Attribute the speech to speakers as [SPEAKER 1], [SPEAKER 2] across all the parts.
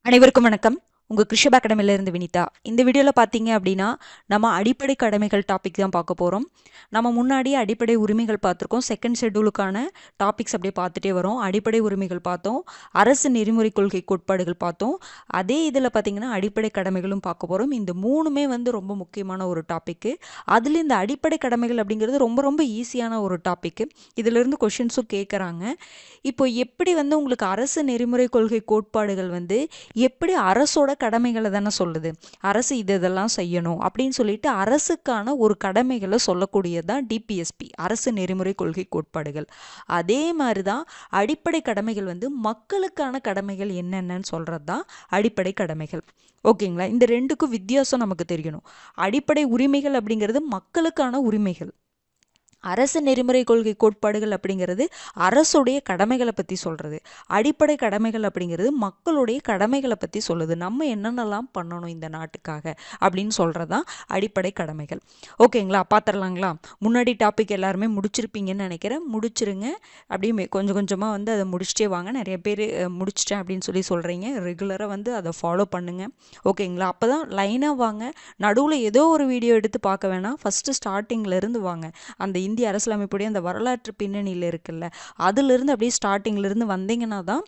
[SPEAKER 1] அனைவருக்கும் வணக்கம். உங்கள் கிருஷப் அகாடமியிலேருந்து வினிதா. இந்த வீடியோவில் பார்த்தீங்க அப்படின்னா நம்ம அடிப்படை கடமைகள் டாபிக் தான் பார்க்க போகிறோம். நம்ம முன்னாடியே அடிப்படை உரிமைகள் பார்த்துருக்கோம். செகண்ட் ஷெட்யூலுக்கான டாபிக்ஸ் அப்படியே பார்த்துட்டே வரோம். அடிப்படை உரிமைகள் பார்த்தோம், அரசு நெறிமுறை கொள்கை கோட்பாடுகள் பார்த்தோம். அதே இதில் பார்த்தீங்கன்னா அடிப்படை கடமைகளும் பார்க்க போகிறோம். இந்த மூணுமே ரொம்ப முக்கியமான ஒரு டாப்பிக்கு. அதில் இந்த அடிப்படை கடமைகள் அப்படிங்கிறது ரொம்ப ரொம்ப ஈஸியான ஒரு டாப்பிக்கு. இதிலிருந்து கொஷின்ஸும் கேட்குறாங்க. இப்போ எப்படி உங்களுக்கு அரசு நெறிமுறை கொள்கை கோட்பாடுகள் எப்படி அரசோட கடமைகளை தானே சொல்லுது. அரசு இதெல்லாம் செய்யணும் அப்படின்னு சொல்லிட்டு அரசுக்கான ஒரு கடமைகளை சொல்லக்கூடியதுதான் டிபிஎஸ்பி, அரசு நெறிமுறை கொள்கை கோட்பாடுகள். அதே மாதிரி தான் அடிப்படை கடமைகள் மக்களுக்கான கடமைகள் என்னென்னு சொல்கிறது தான் அடிப்படை கடமைகள். ஓகேங்களா? இந்த ரெண்டுக்கும் வித்தியாசம் நமக்கு தெரியணும். அடிப்படை உரிமைகள் அப்படிங்கிறது மக்களுக்கான உரிமைகள். அரசு நெறிமுறை கொள்கை கோட்பாடுகள் அப்படிங்கிறது அரசுடைய கடமைகளை பற்றி சொல்கிறது. அடிப்படை கடமைகள் அப்படிங்கிறது மக்களுடைய கடமைகளை பற்றி சொல்லுது. நம்ம என்னென்னலாம் பண்ணணும் இந்த நாட்டுக்காக அப்படின்னு சொல்கிறது தான் அடிப்படை கடமைகள். ஓகேங்களா? பார்த்துடலாங்களா? முன்னாடி டாபிக் எல்லாருமே முடிச்சிருப்பீங்கன்னு நினைக்கிறேன். முடிச்சிருங்க. அப்படியே கொஞ்சம் கொஞ்சமாக அதை முடிச்சிட்டே வாங்க. நிறைய பேர் முடிச்சிட்டேன் அப்படின்னு சொல்கிறீங்க. ரெகுலராக அதை ஃபாலோ பண்ணுங்கள். ஓகேங்களா? அப்போ தான் லைனாக வாங்க. நடுவில் ஏதோ ஒரு வீடியோ எடுத்து பார்க்க வேணாம். ஃபஸ்ட்டு ஸ்டார்டிங்லேருந்து வாங்க. அந்த இந்திய அரசியலமைப்புடைய அந்த வரலாற்று பின்னணியில் இருக்குல்ல, அதிலிருந்து அப்படியே ஸ்டார்டிங்லேருந்து வந்தீங்கன்னா தான்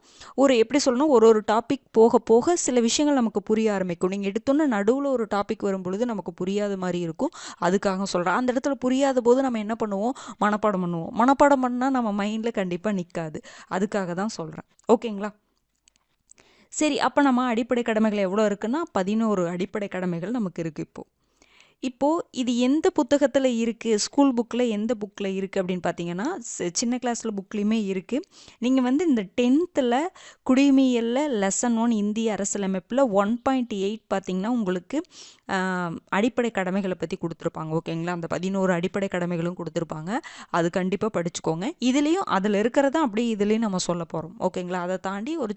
[SPEAKER 1] எப்படி சொல்லணும், ஒரு டாபிக் போக போக சில விஷயங்கள் நமக்கு புரிய ஆரம்பிக்கும். நீங்கள் எடுத்தோன்னே நடுவில் ஒரு டாபிக் வரும் பொழுது நமக்கு புரியாத மாதிரி இருக்கும். அதுக்காக சொல்கிறேன். அந்த இடத்துல புரியாத போது நம்ம என்ன பண்ணுவோம், மனப்பாடம் பண்ணுவோம். மனப்பாடம் பண்ணால் நம்ம மைண்டில் கண்டிப்பாக நிற்காது. அதுக்காக தான் சொல்கிறேன். ஓகேங்களா? சரி, அப்போ நம்ம அடிப்படை கடமைகள் எவ்வளோ இருக்குன்னா 11 அடிப்படை கடமைகள் நமக்கு இருக்குது. இப்போது இது எந்த புத்தகத்தில் இருக்குது, ஸ்கூல் புக்கில் எந்த புக்கில் இருக்குது அப்படின்னு பார்த்தீங்கன்னா சின்ன கிளாஸில் புக்லேயுமே இருக்குது. நீங்கள் இந்த 10th குடிமையியலில் லெசன் 1 இந்திய அரசியலமைப்பில் 1.8 பார்த்தீங்கன்னா உங்களுக்கு அடிப்படை கடமைகளை பற்றி கொடுத்துருப்பாங்க. ஓகேங்களா? அந்த 11 அடிப்படை கடமைகளும் கொடுத்துருப்பாங்க. அது கண்டிப்பாக படிச்சுக்கோங்க. இதுலேயும் அதில் இருக்கிறதா அப்படியே இதுலேயும் நம்ம சொல்ல போகிறோம். ஓகேங்களா? அதை தாண்டி ஒரு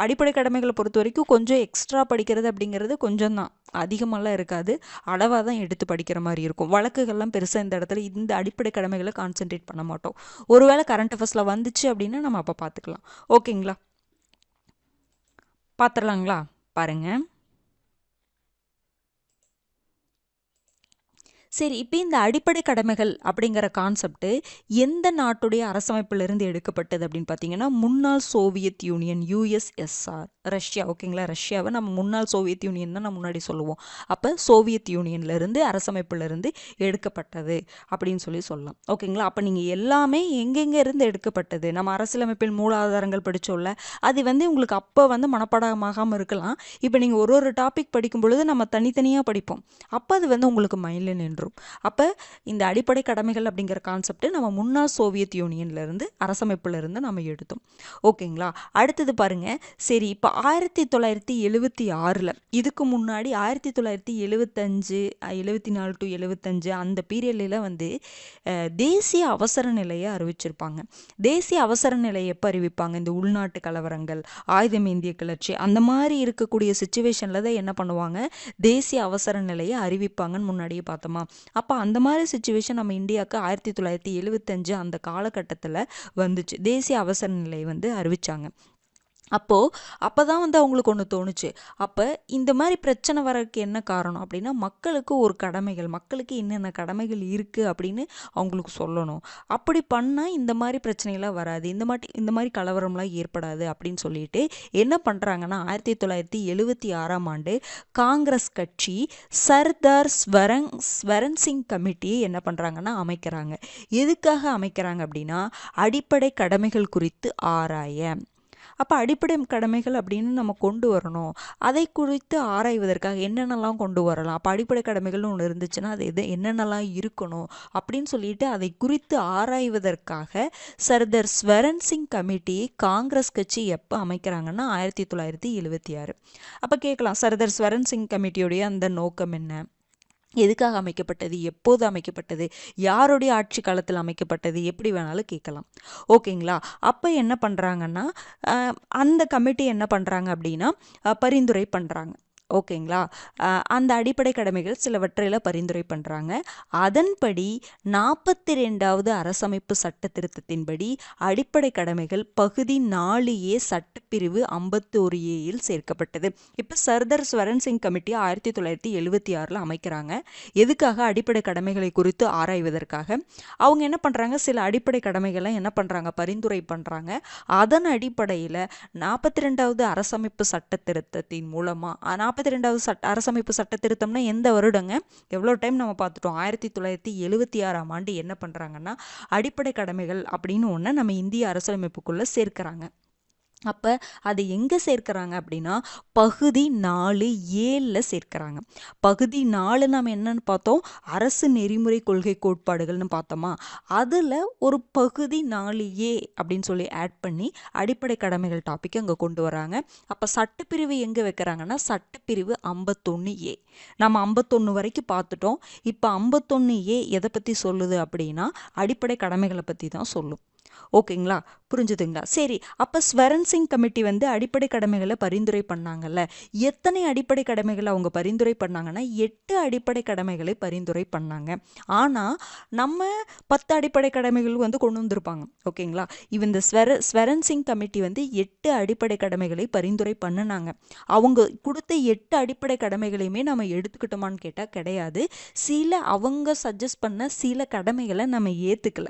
[SPEAKER 1] அடிப்படை கடமைகளை பொறுத்த வரைக்கும் கொஞ்சம் எக்ஸ்ட்ரா படிக்கிறது அப்படிங்கிறது கொஞ்சம் தான், அதிகமாகலாம் இருக்காது. அளவாக தான் எடுத்து படிக்கிற மாதிரி இருக்கும். வழக்குகள்லாம் பெருசாக இந்த இடத்துல இந்த அடிப்படை கடமைகளை கான்சென்ட்ரேட் பண்ண மாட்டோம். ஒருவேளை கரண்ட் அஃபேர்ஸில் வந்துச்சு அப்படின்னா நம்ம அப்போ பார்த்துக்கலாம். ஓகேங்களா? பார்த்துடலாங்களா? பாருங்கள். சரி, இப்போ இந்த அடிப்படை கடமைகள் அப்படிங்கிற கான்செப்ட் எந்த நாட்டுடைய அரசமைப்பிலிருந்து எடுக்கப்பட்டது அப்படின்னு பார்த்தீங்கன்னா முன்னாள் சோவியத் யூனியன், யுஎஸ்எஸ்ஆர், ரஷ்யா. ஓகேங்களா? ரஷ்யாவை நம்ம முன்னாள் சோவியத் யூனியன் தான் நம்ம முன்னாடி சொல்லுவோம். அப்போ சோவியத் யூனியன்லேருந்து அரசமைப்பிலிருந்து எடுக்கப்பட்டது அப்படின்னு சொல்லலாம். ஓகேங்களா? அப்போ நீங்கள் எல்லாமே எங்கெங்கே இருந்து எடுக்கப்பட்டது, நம்ம அரசியலமைப்பின் மூலாதாரங்கள் படித்தோம்ல, அது உங்களுக்கு அப்போ மனப்பாடமாகாமல் இருக்கலாம். இப்போ நீங்கள் ஒரு டாபிக் படிக்கும் பொழுது நம்ம தனித்தனியாக படிப்போம். அப்போ அது உங்களுக்கு மைண்டில் நின்றும். அப்போ இந்த அடிப்படை கடமைகள் அப்படிங்கிற கான்செப்ட் நம்ம முன்னாள் சோவியத் யூனியன்லேருந்து அரசமைப்புலேருந்து நம்ம எடுத்தோம். ஓகேங்களா? அடுத்தது பாருங்க. சரி, இப்போ 1976 இதுக்கு முன்னாடி 1975 74 to 75 அந்த பீரியடில் தேசிய அவசர நிலையை அறிவிச்சிருப்பாங்க. தேசிய அவசர நிலை எப்போ அறிவிப்பாங்க? இந்த உள்நாட்டு கலவரங்கள், ஆயுதம் ஏந்திய கிளர்ச்சி, அந்த மாதிரி இருக்கக்கூடிய சுச்சுவேஷனில் தான் என்ன பண்ணுவாங்க, தேசிய அவசர நிலையை அறிவிப்பாங்கன்னு முன்னாடியே பார்த்தோமா. அப்போ அந்த மாதிரி சுச்சுவேஷன் நம்ம இந்தியாவுக்கு 1975 அந்த காலகட்டத்தில் வந்துச்சு. தேசிய அவசர நிலை அறிவிச்சாங்க. அப்போ தான் அவங்களுக்கு ஒன்று தோணுச்சு. அப்போ இந்த மாதிரி பிரச்சனை வரதுக்கு என்ன காரணம் அப்படின்னா மக்களுக்கு ஒரு கடமைகள், மக்களுக்கு என்னென்ன கடமைகள் இருக்குது அப்படின்னு அவங்களுக்கு சொல்லணும். அப்படி பண்ணால் இந்த மாதிரி பிரச்சனைலாம் வராது, இந்த மாதிரி கலவரம்லாம் ஏற்படாது அப்படின்னு சொல்லிட்டு என்ன பண்ணுறாங்கன்னா 1976 காங்கிரஸ் கட்சி சர்தார் ஸ்வரன் சிங் கமிட்டியை என்ன பண்ணுறாங்கன்னா அமைக்கிறாங்க. எதுக்காக அமைக்கிறாங்க அப்படின்னா அடிப்படை கடமைகள் குறித்து ஆராய. அப்போ அடிப்படை கடமைகள் அப்படின்னு நம்ம கொண்டு வரணும். அதை குறித்து ஆராய்வதற்காக என்னென்னலாம் கொண்டு வரலாம், அப்போ அடிப்படை கடமைகள்னு ஒன்று இருந்துச்சுன்னா அது என்னென்னலாம் இருக்கணும் அப்படின்னு சொல்லிட்டு அதை குறித்து ஆராய்வதற்காக சர்தார் ஸ்வரன் சிங் கமிட்டி காங்கிரஸ் கட்சி எப்போ அமைக்கிறாங்கன்னா 1976. அப்போ கேட்கலாம், சர்தார் ஸ்வரன் சிங் கமிட்டியுடைய அந்த நோக்கம் என்ன, எதுக்காக அமைக்கப்பட்டது, எப்போது அமைக்கப்பட்டது, யாருடைய ஆட்சி காலத்தில் அமைக்கப்பட்டது, எப்படி வேணாலும் கேட்கலாம். ஓகேங்களா? அப்போ என்ன பண்ணுறாங்கன்னா அந்த கமிட்டி என்ன பண்ணுறாங்க அப்படின்னா பரிந்துரை பண்ணுறாங்க. ஓகேங்களா? அந்த அடிப்படை கடமைகள் சிலவற்றையில் பரிந்துரை பண்ணுறாங்க. அதன்படி 42வது அரசமைப்பு சட்ட திருத்தத்தின்படி அடிப்படை கடமைகள் பகுதி 4A சட்டப்பிரிவு 51A சேர்க்கப்பட்டது. இப்போ சர்தார் ஸ்வரன் சிங் கமிட்டி 1976 அமைக்கிறாங்க. எதுக்காக? அடிப்படை கடமைகளை குறித்து ஆராய்வதற்காக. அவங்க என்ன பண்ணுறாங்க, சில அடிப்படை கடமைகளை என்ன பண்ணுறாங்க, பரிந்துரை பண்ணுறாங்க. அதன் அடிப்படையில் 42வது அரசமைப்பு சட்ட திருத்தத்தின் மூலமாக 42வது அரசமைப்பு சட்ட திருத்தம்னா எந்த வருடங்க, எவ்வளோ டைம் நம்ம பார்த்துட்டோம், 1976ஆம் ஆண்டு என்ன பண்ணுறாங்கன்னா அடிப்படை கடமைகள் அப்படின்னு ஒன்று நம்ம இந்திய அரசியலமைப்புக்குள்ளே சேர்க்கிறாங்க. அப்போ அது எங்கே சேர்க்கிறாங்க அப்படின்னா பகுதி 4A சேர்க்கிறாங்க. பகுதி 4 நம்ம என்னன்னு பார்த்தோம், அரசு நெறிமுறை கொள்கை கோட்பாடுகள்னு பார்த்தோமா, அதில் ஒரு பகுதி 4A அப்படின்னு சொல்லி ஆட் பண்ணி அடிப்படை கடமைகள் டாபிக் அங்கே கொண்டு வராங்க. அப்போ சட்டப்பிரிவு எங்கே வைக்கிறாங்கன்னா சட்டப்பிரிவு 51A. நம்ம 51 வரைக்கும் பார்த்துட்டோம். இப்போ 51A எதை பற்றி சொல்லுது அப்படின்னா அடிப்படை கடமைகளை பற்றி தான் சொல்லும். ஓகேங்களா, புரிஞ்சுதுங்களா? சரி, அப்போ ஸ்வரன் சிங் கமிட்டி அடிப்படை கடமைகளை பரிந்துரை பண்ணாங்கல்ல, எத்தனை அடிப்படை கடமைகளை அவங்க பரிந்துரை பண்ணாங்கன்னா 8 அடிப்படை கடமைகளை பரிந்துரை பண்ணாங்க. ஆனால் நம்ம 10 அடிப்படை கடமைகள் கொண்டு வந்திருப்பாங்க. ஓகேங்களா, இந்த ஸ்வரன் சிங் கமிட்டி 8 அடிப்படை கடமைகளை பரிந்துரை பண்ணினாங்க. அவங்க கொடுத்த 8 அடிப்படை கடமைகளையுமே நம்ம எடுத்துக்கிட்டோமான்னு கேட்டால் கிடையாது. சில அவங்க சஜஸ்ட் பண்ண சில கடமைகளை நம்ம ஏற்றுக்கல,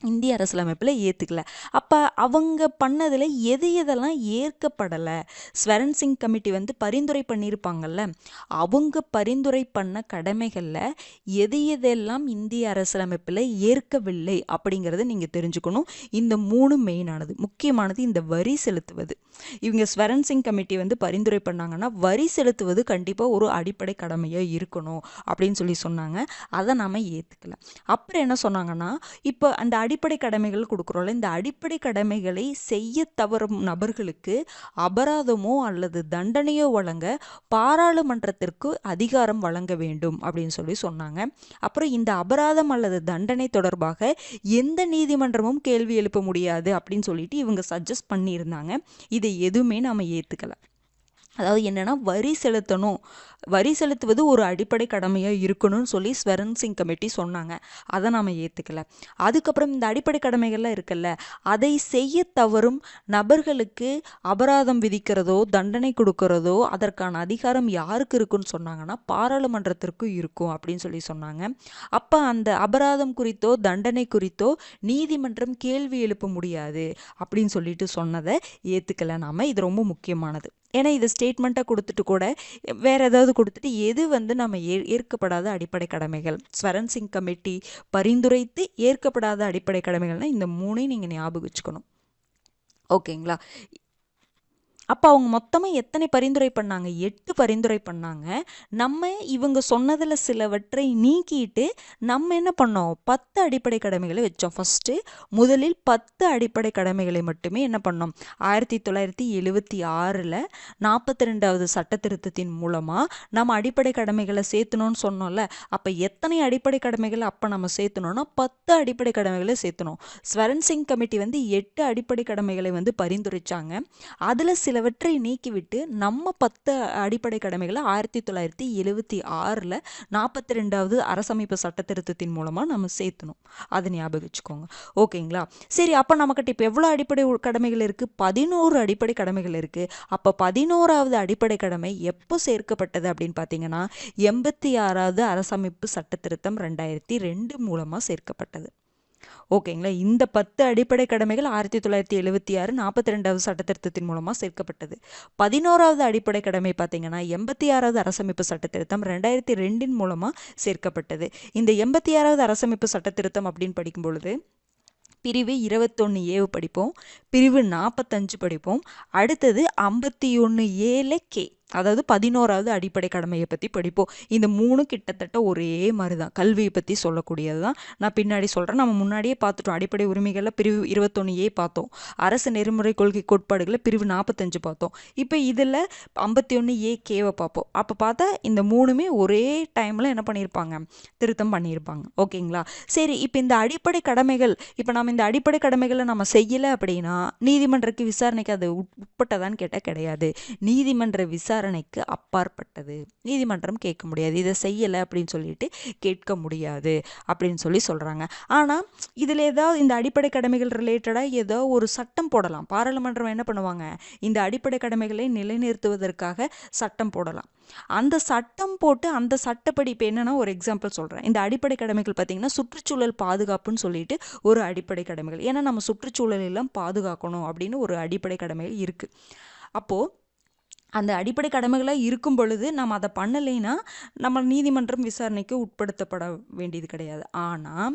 [SPEAKER 1] இந்திய அரசியலமைப்பில் ஏற்றுக்கல. அப்போ அவங்க பண்ணதில் எதெல்லாம் ஏற்கப்படலை, ஸ்வரன் சிங் கமிட்டி பரிந்துரை பண்ணியிருப்பாங்கல்ல, அவங்க பரிந்துரை பண்ண கடமைகளில் எதெல்லாம் இந்திய அரசியலமைப்பில் ஏற்கவில்லை அப்படிங்கிறத நீங்கள் தெரிஞ்சுக்கணும். இந்த 3 மெயினானது, முக்கியமானது. இந்த வரி செலுத்துவது, இவங்க ஸ்வரன் சிங் கமிட்டி பரிந்துரை பண்ணாங்கன்னா வரி செலுத்துவது கண்டிப்பாக ஒரு அடிப்படை கடமையாக இருக்கணும் அப்படின்னு சொல்லி சொன்னாங்க. அதை நாம் ஏற்றுக்கல. அப்புறம் என்ன சொன்னாங்கன்னா, இப்போ அந்த அடிப்படை கடமைகள் கொடுக்குறோம்ல, இந்த அடிப்படை கடமைகளை செய்ய தவறும் நபர்களுக்கு அபராதமோ அல்லது தண்டனையோ வழங்க பாராளுமன்றத்திற்கு அதிகாரம் வழங்க வேண்டும் அப்படின்னு சொல்லி சொன்னாங்க. அப்புறம் இந்த அபராதம் அல்லது தண்டனை தொடர்பாக எந்த நீதிமன்றமும் கேள்வி எழுப்ப முடியாது அப்படின்னு சொல்லிட்டு இவங்க சஜஸ்ட் பண்ணியிருந்தாங்க. இதை எதுவுமே நாம ஏற்றுக்கல. அதாவது என்னன்னா வரி செலுத்தணும், வரி செலுத்துவது ஒரு அடிப்படை கடமையாக இருக்கணும்னு சொல்லி ஸ்வரன் சிங் கமிட்டி சொன்னாங்க. அதை நாம் ஏற்றுக்கல. அதுக்கப்புறம் இந்த அடிப்படை கடமைகள்லாம் இருக்குல்ல, அதை செய்ய தவறும் நபர்களுக்கு அபராதம் விதிக்கிறதோ தண்டனை கொடுக்கறதோ அதற்கான அதிகாரம் யாருக்கு இருக்குன்னு சொன்னாங்கன்னா பாராளுமன்றத்திற்கு இருக்கும் அப்படின்னு சொல்லி சொன்னாங்க. அப்போ அந்த அபராதம் குறித்தோ தண்டனை குறித்தோ நீதிமன்றம் கேள்வி எழுப்ப முடியாது அப்படின்னு சொல்லிட்டு சொன்னதை ஏற்றுக்கல நாம. இது ரொம்ப முக்கியமானது. ஏன்னா இது ஸ்டேட்மெண்ட்டாக கொடுத்துட்டு கூட வேற ஏதாவது கொடுத்துட்டு எது நம்ம ஏற்கப்படாத அடிப்படை கடமைகள், ஸ்வரன் சிங் கமிட்டி பரிந்துரைத்து ஏற்கப்படாத அடிப்படை கடமைகள்னால் இந்த 3ஐயும் நீங்கள் ஞாபகம் வச்சுக்கணும். ஓகேங்களா? அப்போ அவங்க மொத்தமாக எத்தனை பரிந்துரை பண்ணாங்க? 8 பரிந்துரை பண்ணாங்க. நம்ம இவங்க சொன்னதில் சிலவற்றை நீக்கிட்டு நம்ம என்ன பண்ணோம், 10 அடிப்படை கடமைகளை வச்சோம். ஃபஸ்ட்டு முதலில் 10 அடிப்படை கடமைகளை மட்டுமே என்ன பண்ணோம், 1976 42வது சட்ட திருத்தத்தின் மூலமாக நம்ம அடிப்படை கடமைகளை சேர்த்தணும்னு சொன்னோம்ல. அப்போ எத்தனை அடிப்படை கடமைகளை அப்போ நம்ம சேர்த்தணும்னா 10 அடிப்படை கடமைகளை சேர்த்தணும். ஸ்வரன் சிங் கமிட்டி 8 அடிப்படை கடமைகளை பரிந்துரைச்சாங்க. அதில் சிலவற்றை நீக்கிவிட்டு நம்ம 10 அடிப்படை கடமைகளை 1976 42வது அரசமைப்பு சட்ட திருத்தத்தின் மூலமாக நம்ம சேர்த்தணும். அதை ஞாபகம் வச்சுக்கோங்க. ஓகேங்களா? சரி, அப்போ நமக்கிட்ட இப்போ எவ்வளோ அடிப்படை கடமைகள் இருக்குது? 11 அடிப்படை கடமைகள் இருக்குது. அப்போ 11வது அடிப்படை கடமை எப்போ சேர்க்கப்பட்டது அப்படின்னு பார்த்தீங்கன்னா 86வது அரசமைப்பு சட்ட திருத்தம் 2002 மூலமாக சேர்க்கப்பட்டது. ஓகேங்களா? இந்த 10 அடிப்படை கடமைகள் 1976 42வது சட்ட திருத்தத்தின் மூலமாக சேர்க்கப்பட்டது. 11வது அடிப்படை கடமை பார்த்தீங்கன்னா 86வது அரசமைப்பு சட்ட திருத்தம் 2002 மூலமாக சேர்க்கப்பட்டது. இந்த 86வது அரசமைப்பு சட்ட திருத்தம் அப்படின்னு படிக்கும் பொழுது பிரிவு 21A படிப்போம், பிரிவு 45 படிப்போம், அடுத்தது 51A அதாவது 11வது அடிப்படை கடமையை பற்றி படிப்போம். இந்த 3 கிட்டத்தட்ட ஒரே மாதிரி தான், கல்வியை பற்றி சொல்லக்கூடியது தான். நான் பின்னாடி சொல்கிறேன். நம்ம முன்னாடியே பார்த்துட்டோம், அடிப்படை உரிமைகளில் பிரிவு 21A பார்த்தோம், அரசு நெறிமுறை கொள்கை கோட்பாடுகளில் பிரிவு 45 பார்த்தோம். இப்போ இதில் 51A பார்ப்போம். அப்போ பார்த்தா இந்த 3மே ஒரே டைமில் என்ன பண்ணியிருப்பாங்க, திருத்தம் பண்ணியிருப்பாங்க. ஓகேங்களா? சரி, இப்போ இந்த அடிப்படை கடமைகள், இப்போ நம்ம இந்த அடிப்படை கடமைகளை நம்ம செய்யலை அப்படின்னா நீதிமன்றக்கு விசாரணைக்கு அது உட்பட்டதான்னு கேட்டால் கிடையாது. நீதிமன்ற விசாரணை விசாரணைக்கு அப்பாற்பட்டது. நீதிமன்றம் கேட்க முடியாது, இதை செய்யலை அப்படின்னு சொல்லிட்டு கேட்க முடியாது அப்படின்னு சொல்கிறாங்க. ஆனால் இதில் ஏதாவது இந்த அடிப்படை கடமைகள் ரிலேட்டடாக ஏதோ ஒரு சட்டம் போடலாம். பாராளுமன்றம் என்ன பண்ணுவாங்க, இந்த அடிப்படை கடமைகளை நிலைநிறுத்துவதற்காக சட்டம் போடலாம். அந்த சட்டம் போட்டு அந்த சட்டப்படி இப்போ என்னன்னா ஒரு எக்ஸாம்பிள் சொல்கிறேன். இந்த அடிப்படை கடமைகள் பார்த்திங்கன்னா சுற்றுச்சூழல் பாதுகாப்புன்னு சொல்லிட்டு ஒரு அடிப்படை கடமைகள். ஏன்னா நம்ம சுற்றுச்சூழலெல்லாம் பாதுகாக்கணும் அப்படின்னு ஒரு அடிப்படை கடமைகள் இருக்குது. அப்போது அந்த அடிப்படை கடமைகளாக இருக்கும் பொழுது நம்ம அதை பண்ணலைன்னா நம்ம நீதிமன்றம் விசாரணைக்கு உட்படுத்தப்பட வேண்டியது கிடையாது. ஆனால்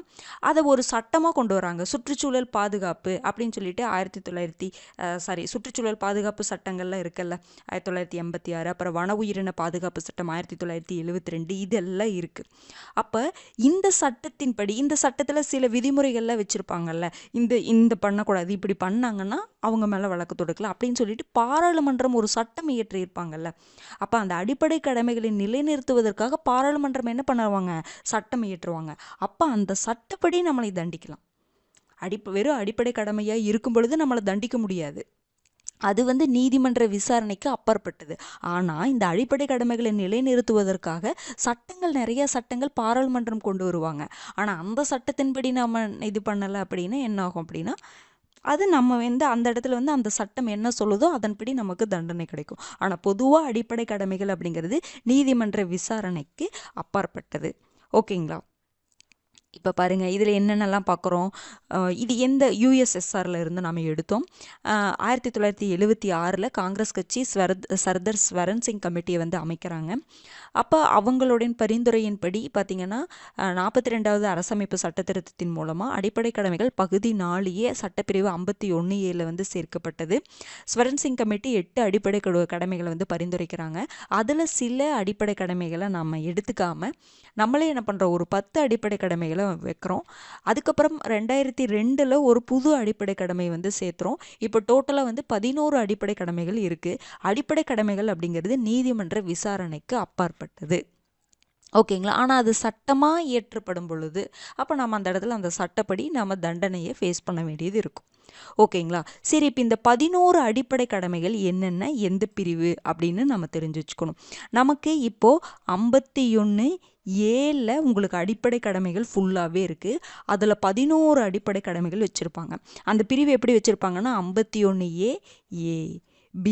[SPEAKER 1] அதை ஒரு சட்டமாக கொண்டு வராங்க. சுற்றுச்சூழல் பாதுகாப்பு அப்படின்னு சொல்லிட்டு சுற்றுச்சூழல் பாதுகாப்பு சட்டங்கள்லாம் இருக்குல்ல, 1986, அப்புறம் வன உயிரின பாதுகாப்பு சட்டம் 1972, இதெல்லாம் இருக்குது. அப்போ இந்த சட்டத்தின்படி இந்த சட்டத்தில் சில விதிமுறைகள்லாம் வச்சுருப்பாங்கல்ல, இந்த பண்ணக்கூடாது, இப்படி பண்ணாங்கன்னா அவங்க மேலே வழக்கு தொடுக்கலாம் அப்படின்னு சொல்லிட்டு பாராளுமன்றம் ஒரு சட்டம் இயற்றியிருப்பாங்கல்ல. அப்போ அந்த அடிப்படை கடமைகளை நிலைநிறுத்துவதற்காக பாராளுமன்றம் என்ன பண்ணுவாங்க, சட்டம் இயற்றுவாங்க. அப்போ அந்த சட்டப்படி நம்மளை தண்டிக்கலாம். வெறும் அடிப்படை கடமையாக இருக்கும் பொழுது நம்மளை தண்டிக்க முடியாது, அது நீதிமன்ற விசாரணைக்கு அப்பாற்பட்டது. ஆனால் இந்த அடிப்படை கடமைகளை நிலைநிறுத்துவதற்காக நிறைய சட்டங்கள் பாராளுமன்றம் கொண்டு வருவாங்க. ஆனால் அந்த சட்டத்தின்படி நம்ம இது பண்ணலை அப்படின்னா என்ன ஆகும் அப்படின்னா, அது நம்ம அந்த இடத்துல அந்த சட்டம் என்ன சொல்லுதோ அதன்படி நமக்கு தண்டனை கிடைக்கும். ஆனால் பொதுவாக அடிப்படை கடமைகள் அப்படிங்கிறது நீதிமன்ற விசாரணைக்கு அப்பாற்பட்டது. ஓகேங்களா? இப்போ பாருங்கள், இதில் என்னென்னலாம் பார்க்குறோம். இது எந்த யுஎஸ்எஸ்ஆரில் இருந்து நம்ம எடுத்தோம். 1976 காங்கிரஸ் கட்சி சர்தார் ஸ்வரன் சிங் கமிட்டியை அமைக்கிறாங்க. அப்போ அவங்களுடைய பரிந்துரையின்படி பார்த்திங்கன்னா 42வது அரசமைப்பு சட்டத்திருத்தத்தின் மூலமாக அடிப்படை கடமைகள் பகுதி 4A சட்டப்பிரிவு 51A சேர்க்கப்பட்டது. ஸ்வரன் சிங் கமிட்டி 8 அடிப்படை கடமைகளை பரிந்துரைக்கிறாங்க. அதில் சில அடிப்படை கடமைகளை நம்ம எடுத்துக்காமல் நம்மளே என்ன பண்ணுறோம், ஒரு 10 அடிப்படை கடமைகளை வைக்கிறோம். அதுக்கப்புறம் 2002 ஒரு புது அடிப்படை கடமை சேர்த்துறோம். இப்போ டோட்டலாக 11 அடிப்படை கடமைகள் இருக்குது. அடிப்படை கடமைகள் அப்படிங்கிறது நீதிமன்ற விசாரணைக்கு அப்பாற்பட்டது. ஓகேங்களா? ஆனால் அது சட்டமாக இயற்றப்படும் பொழுது அப்போ நம்ம அந்த இடத்துல அந்த சட்டப்படி நம்ம தண்டனையை ஃபேஸ் பண்ண வேண்டியது இருக்கும். ஓகேங்களா? சரி, இப்போ இந்த 11 அடிப்படை கடமைகள் என்னென்ன, எந்த பிரிவு அப்படின்னு நம்ம தெரிஞ்சு வச்சுக்கணும். நமக்கு இப்போது 51A உங்களுக்கு அடிப்படை கடமைகள் ஃபுல்லாகவே இருக்குது. அதில் 11 அடிப்படை கடமைகள் வச்சுருப்பாங்க. அந்த பிரிவு எப்படி வச்சுருப்பாங்கன்னா 51A, A, B,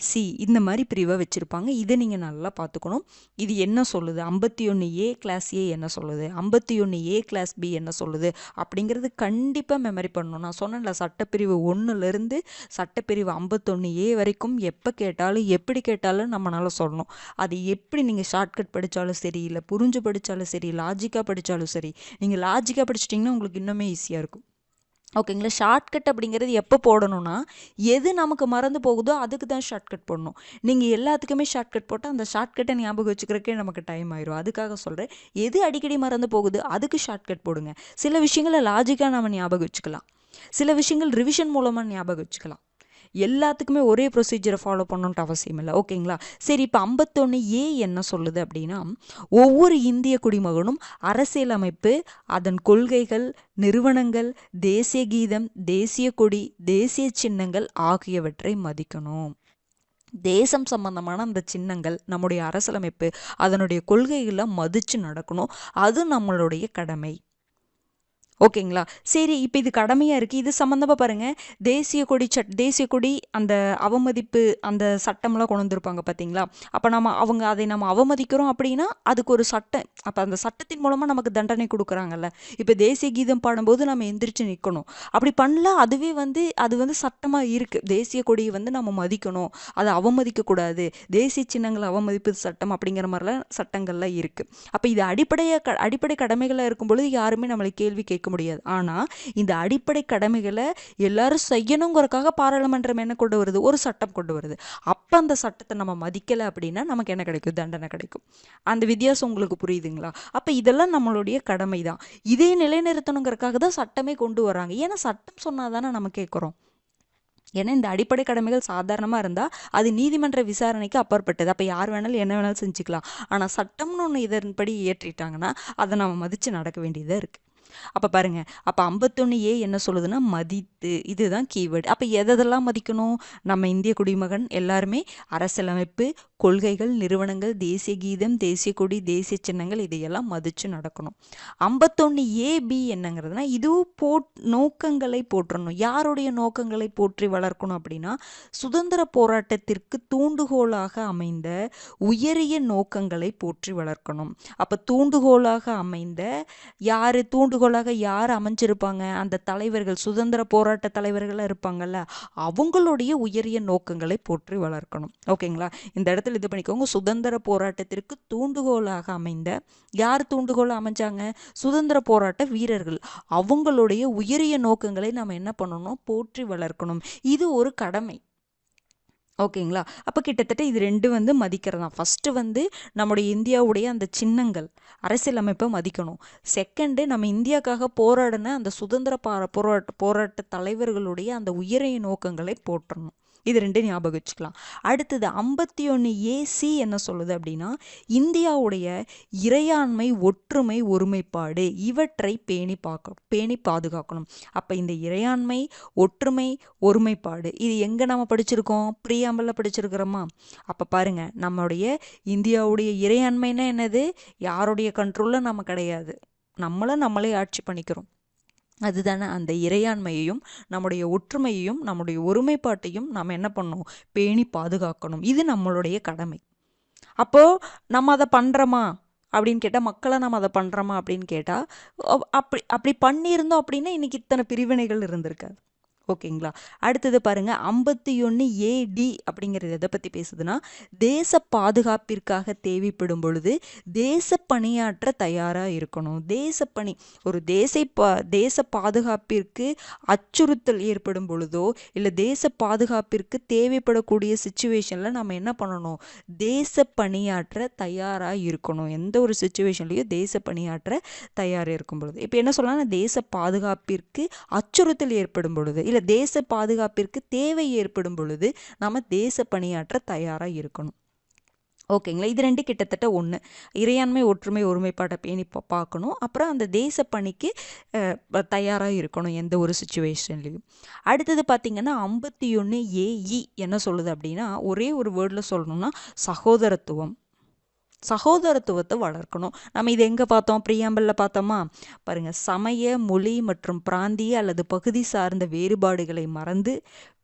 [SPEAKER 1] C இந்த மாதிரி பிரிவை வச்சுருப்பாங்க. இதை நீங்கள் நல்லா பார்த்துக்கணும். இது என்ன சொல்லுது, 51A கிளாஸ் A என்ன சொல்லுது, 51A கிளாஸ் B என்ன சொல்லுது அப்படிங்கிறது கண்டிப்பாக மெமரி பண்ணணும். நான் சொன்னேன்ல, சட்டப்பிரிவு 1லேருந்து சட்டப்பிரிவு 51A வரைக்கும் எப்போ கேட்டாலும் எப்படி கேட்டாலும் நம்மளால் சொல்லணும். அது எப்படி நீங்கள் ஷார்ட்கட் படித்தாலும் சரி, இல்லை புரிஞ்சு படித்தாலும் சரி, லாஜிக்காக படித்தாலும் சரி. நீங்கள் லாஜிக்காக படிச்சிட்டிங்கன்னா உங்களுக்கு இன்னுமே ஈஸியாக இருக்கும். ஓகேங்களா? ஷார்ட்கட் அப்படிங்கிறது எப்போ போடணும்னா, எது நமக்கு மறந்து போகுதோ அதுக்கு தான் ஷார்ட்கட் போடணும். நீங்கள் எல்லாத்துக்குமே ஷார்ட்கட் போட்டால் அந்த ஷார்ட்கட்டை ஞாபகம் வச்சுக்கிறக்கே நமக்கு டைம் ஆயிடும். அதுக்காக சொல்கிறேன், எது அடிக்கடி மறந்து போகுது அதுக்கு ஷார்ட்கட் போடுங்க. சில விஷயங்களை லாஜிக்காக நம்ம ஞாபகம் வச்சுக்கலாம், சில விஷயங்கள் ரிவிஷன் மூலமாக ஞாபகம் வச்சுக்கலாம். எல்லாத்துக்குமே ஒரே ப்ரொசீஜரை ஃபாலோ பண்ணணுன்ட்டு அவசியம் இல்லை. ஓகேங்களா? சரி, இப்போ 51A என்ன சொல்லுது அப்படின்னா, ஒவ்வொரு இந்திய குடிமகனும் அரசியலமைப்பு, அதன் கொள்கைகள், நிறுவனங்கள், தேசிய கீதம், தேசிய கொடி, தேசிய சின்னங்கள் ஆகியவற்றை மதிக்கணும். தேசம் சம்பந்தமான அந்த சின்னங்கள், நம்முடைய அரசியலமைப்பு, அதனுடைய கொள்கைகளை மதித்து நடக்கணும். அது நம்மளுடைய கடமை. ஓகேங்களா? சரி, இப்போ இது கடமையாக இருக்குது. இது சம்மந்தமாக பாருங்கள், தேசிய கொடி அந்த அவமதிப்பு அந்த சட்டம்லாம் கொண்டு வந்திருப்பாங்க பார்த்தீங்களா? அப்போ அதை நம்ம அவமதிக்கிறோம் அப்படின்னா அதுக்கு ஒரு சட்டம், அப்போ அந்த சட்டத்தின் மூலமாக நமக்கு தண்டனை கொடுக்குறாங்கல்ல. இப்போ தேசிய கீதம் பாடும்போது நம்ம எந்திரிச்சு நிற்கணும். அப்படி பண்ணல அதுவே அது சட்டமாக இருக்குது. தேசிய கொடியை நம்ம மதிக்கணும், அதை அவமதிக்கக்கூடாது, தேசிய சின்னங்களை அவமதிப்பு சட்டம் அப்படிங்கிற மாதிரிலாம் சட்டங்கள்லாம் இருக்குது. அப்போ இது அடிப்படை கடமைகளாக இருக்கும் பொழுது யாருமே நம்மளை கேள்வி கேட்க முடியாது. ஆனால் இந்த அடிப்படை கடமைகளை எல்லாரும் செய்யணுங்கிறதுக்காக பாராளுமன்றம் என்ன கொண்டு வருது, ஒரு சட்டம் கொண்டு வருது. அப்போ அந்த சட்டத்தை நம்ம மதிக்கலை அப்படின்னா நமக்கு என்ன கிடைக்கும், தண்டனை கிடைக்கும். அந்த வித்தியாசம் உங்களுக்கு புரியுதுங்களா? அப்போ இதெல்லாம் நம்மளுடைய கடமை தான். இதே நிலைநிறுத்தணுங்கிறதுக்காக தான் சட்டமே கொண்டு வராங்க. ஏன்னா சட்டம் சொன்னால் தானே நம்ம கேட்குறோம். ஏன்னா இந்த அடிப்படை கடமைகள் சாதாரணமாக இருந்தால் அது நீதிமன்ற விசாரணைக்கு அப்பாற்பட்டது. அப்போ யார் வேணாலும் என்ன வேணாலும் செஞ்சுக்கலாம். ஆனால் சட்டம்னு ஒன்று இதன்படி ஏற்றிட்டாங்கன்னா அதை நம்ம மதித்து நடக்க வேண்டியதாக இருக்குது. அப்போ பாருங்கள், அப்போ 51A என்ன சொல்லுதுன்னா மதித்து, இதுதான் கீவேர்டு. அப்போ எதெல்லாம் மதிக்கணும், நம்ம இந்திய குடிமகன் எல்லாருமே அரசியலமைப்பு, கொள்கைகள், நிறுவனங்கள், தேசிய கீதம், தேசிய கொடி, தேசிய சின்னங்கள் இதையெல்லாம் மதித்து நடக்கணும். 51 ஏபி என்னங்கிறதுனா இதுவும் நோக்கங்களை போற்றணும். யாருடைய நோக்கங்களை போற்றி வளர்க்கணும் அப்படின்னா சுதந்திர போராட்டத்திற்கு தூண்டுகோலாக அமைந்த உயரிய நோக்கங்களை போற்றி வளர்க்கணும். அப்போ தூண்டுகோலாக அமைந்த தூண்டுகோலாக யார் அமைஞ்சிருப்பாங்க? அந்த தலைவர்கள், சுதந்திர போராட்ட தலைவர்களாக இருப்பாங்கல்ல, அவங்களுடைய உயரிய நோக்கங்களை போற்றி வளர்க்கணும். ஓகேங்களா? இந்த இடத்துல இது பண்ணிக்கோங்க. சுதந்திர போராட்டத்திற்கு தூண்டுகோலாக அமைந்த யார் தூண்டுகோலாக அமைஞ்சாங்க? சுதந்திர போராட்ட வீரர்கள். அவங்களுடைய உயரிய நோக்கங்களை நம்ம என்ன பண்ணணும்? போற்றி வளர்க்கணும். இது ஒரு கடமை. ஓகேங்களா? அப்போ கிட்டத்தட்ட இது ரெண்டு மதிக்கிறதா. ஃபஸ்ட்டு நம்முடைய இந்தியாவுடைய அந்த சின்னங்கள், அரசியலமைப்பை மதிக்கணும். செகண்டு, நம்ம இந்தியாவுக்காக போராடின அந்த சுதந்திர போராட்ட தலைவர்களுடைய அந்த உயரிய நோக்கங்களை போற்றணும். இது ரெண்டு ஞாபகம் வச்சுக்கலாம். அடுத்தது 51 ஏசி என்ன சொல்லுது அப்படின்னா இந்தியாவுடைய இறையாண்மை, ஒற்றுமை, ஒருமைப்பாடு இவற்றை பேணி பாதுகாக்கணும். அப்போ இந்த இறையாண்மை, ஒற்றுமை, ஒருமைப்பாடு இது எங்கே நம்ம படிச்சிருக்கோம்? பிரியாம்பலில் படிச்சிருக்கிறோமா? அப்போ பாருங்க, நம்மளுடைய இந்தியாவுடைய இறையாண்மைன்னா என்னது? யாருடைய கண்ட்ரோலில் நம்ம கிடையாது, நம்மளே ஆட்சி பண்ணிக்கிறோம். அதுதானே அந்த இறையாண்மையையும் நம்முடைய ஒற்றுமையையும் நம்முடைய ஒருமைப்பாட்டையும் நம்ம என்ன பண்ணணும்? பேணி பாதுகாக்கணும். இது நம்மளுடைய கடமை. அப்போது நம்ம அதை பண்ணுறோமா அப்படின்னு கேட்டால், மக்களை நம்ம அதை பண்ணுறோமா அப்படின்னு கேட்டால், அப்படி பண்ணியிருந்தோம் அப்படின்னா இன்றைக்கி இத்தனை பிரிவினைகள் இருந்திருக்காது. ஓகேங்களா? அடுத்தது பாருங்க, 51 ஏடி அப்படிங்கிறது எதை பற்றி பேசுதுன்னா தேச பாதுகாப்பிற்காக தேவைப்படும் பொழுது தேச பணியாற்ற தயாராக இருக்கணும். தேசப்பணி, ஒரு தேச பாதுகாப்பிற்கு அச்சுறுத்தல் ஏற்படும் பொழுதோ இல்லை தேச பாதுகாப்பிற்கு தேவைப்படக்கூடிய சுச்சுவேஷனில் நம்ம என்ன பண்ணணும்? தேச பணியாற்ற தயாராக இருக்கணும். எந்த ஒரு சுச்சுவேஷன்லையும் தேச பணியாற்ற தயாராக இருக்கும் பொழுது, இப்போ என்ன சொல்லலாம்? தேச பாதுகாப்பிற்கு அச்சுறுத்தல் ஏற்படும் பொழுது இல்லை தேச பாதுகாப்பிற்கு தேவை ஏற்படும் பொழுது நம்ம தேச பணியாற்ற தயாராக இருக்கணும். ஓகேங்களா? இது ரெண்டு கிட்டத்தட்ட ஒன்று. இறையாண்மை, ஒற்றுமை, ஒருமைப்பாட்டை பேணி பார்க்கணும். அப்புறம் அந்த தேச பணிக்கு தயாராக இருக்கணும் எந்த ஒரு சுச்சுவேஷன்லையும். அடுத்தது பார்த்திங்கன்னா 51 ஏஇ என்ன சொல்லுது அப்படின்னா ஒரே ஒரு வேர்டில் சொல்லணும்னா சகோதரத்துவத்தை வளர்க்கணும். நம்ம இது எங்கே பார்த்தோம்? பிரியாம்பலில் பார்த்தோமா? பாருங்கள், சமய, மொழி மற்றும் பிராந்திய அல்லது பகுதி சார்ந்த வேறுபாடுகளை மறந்து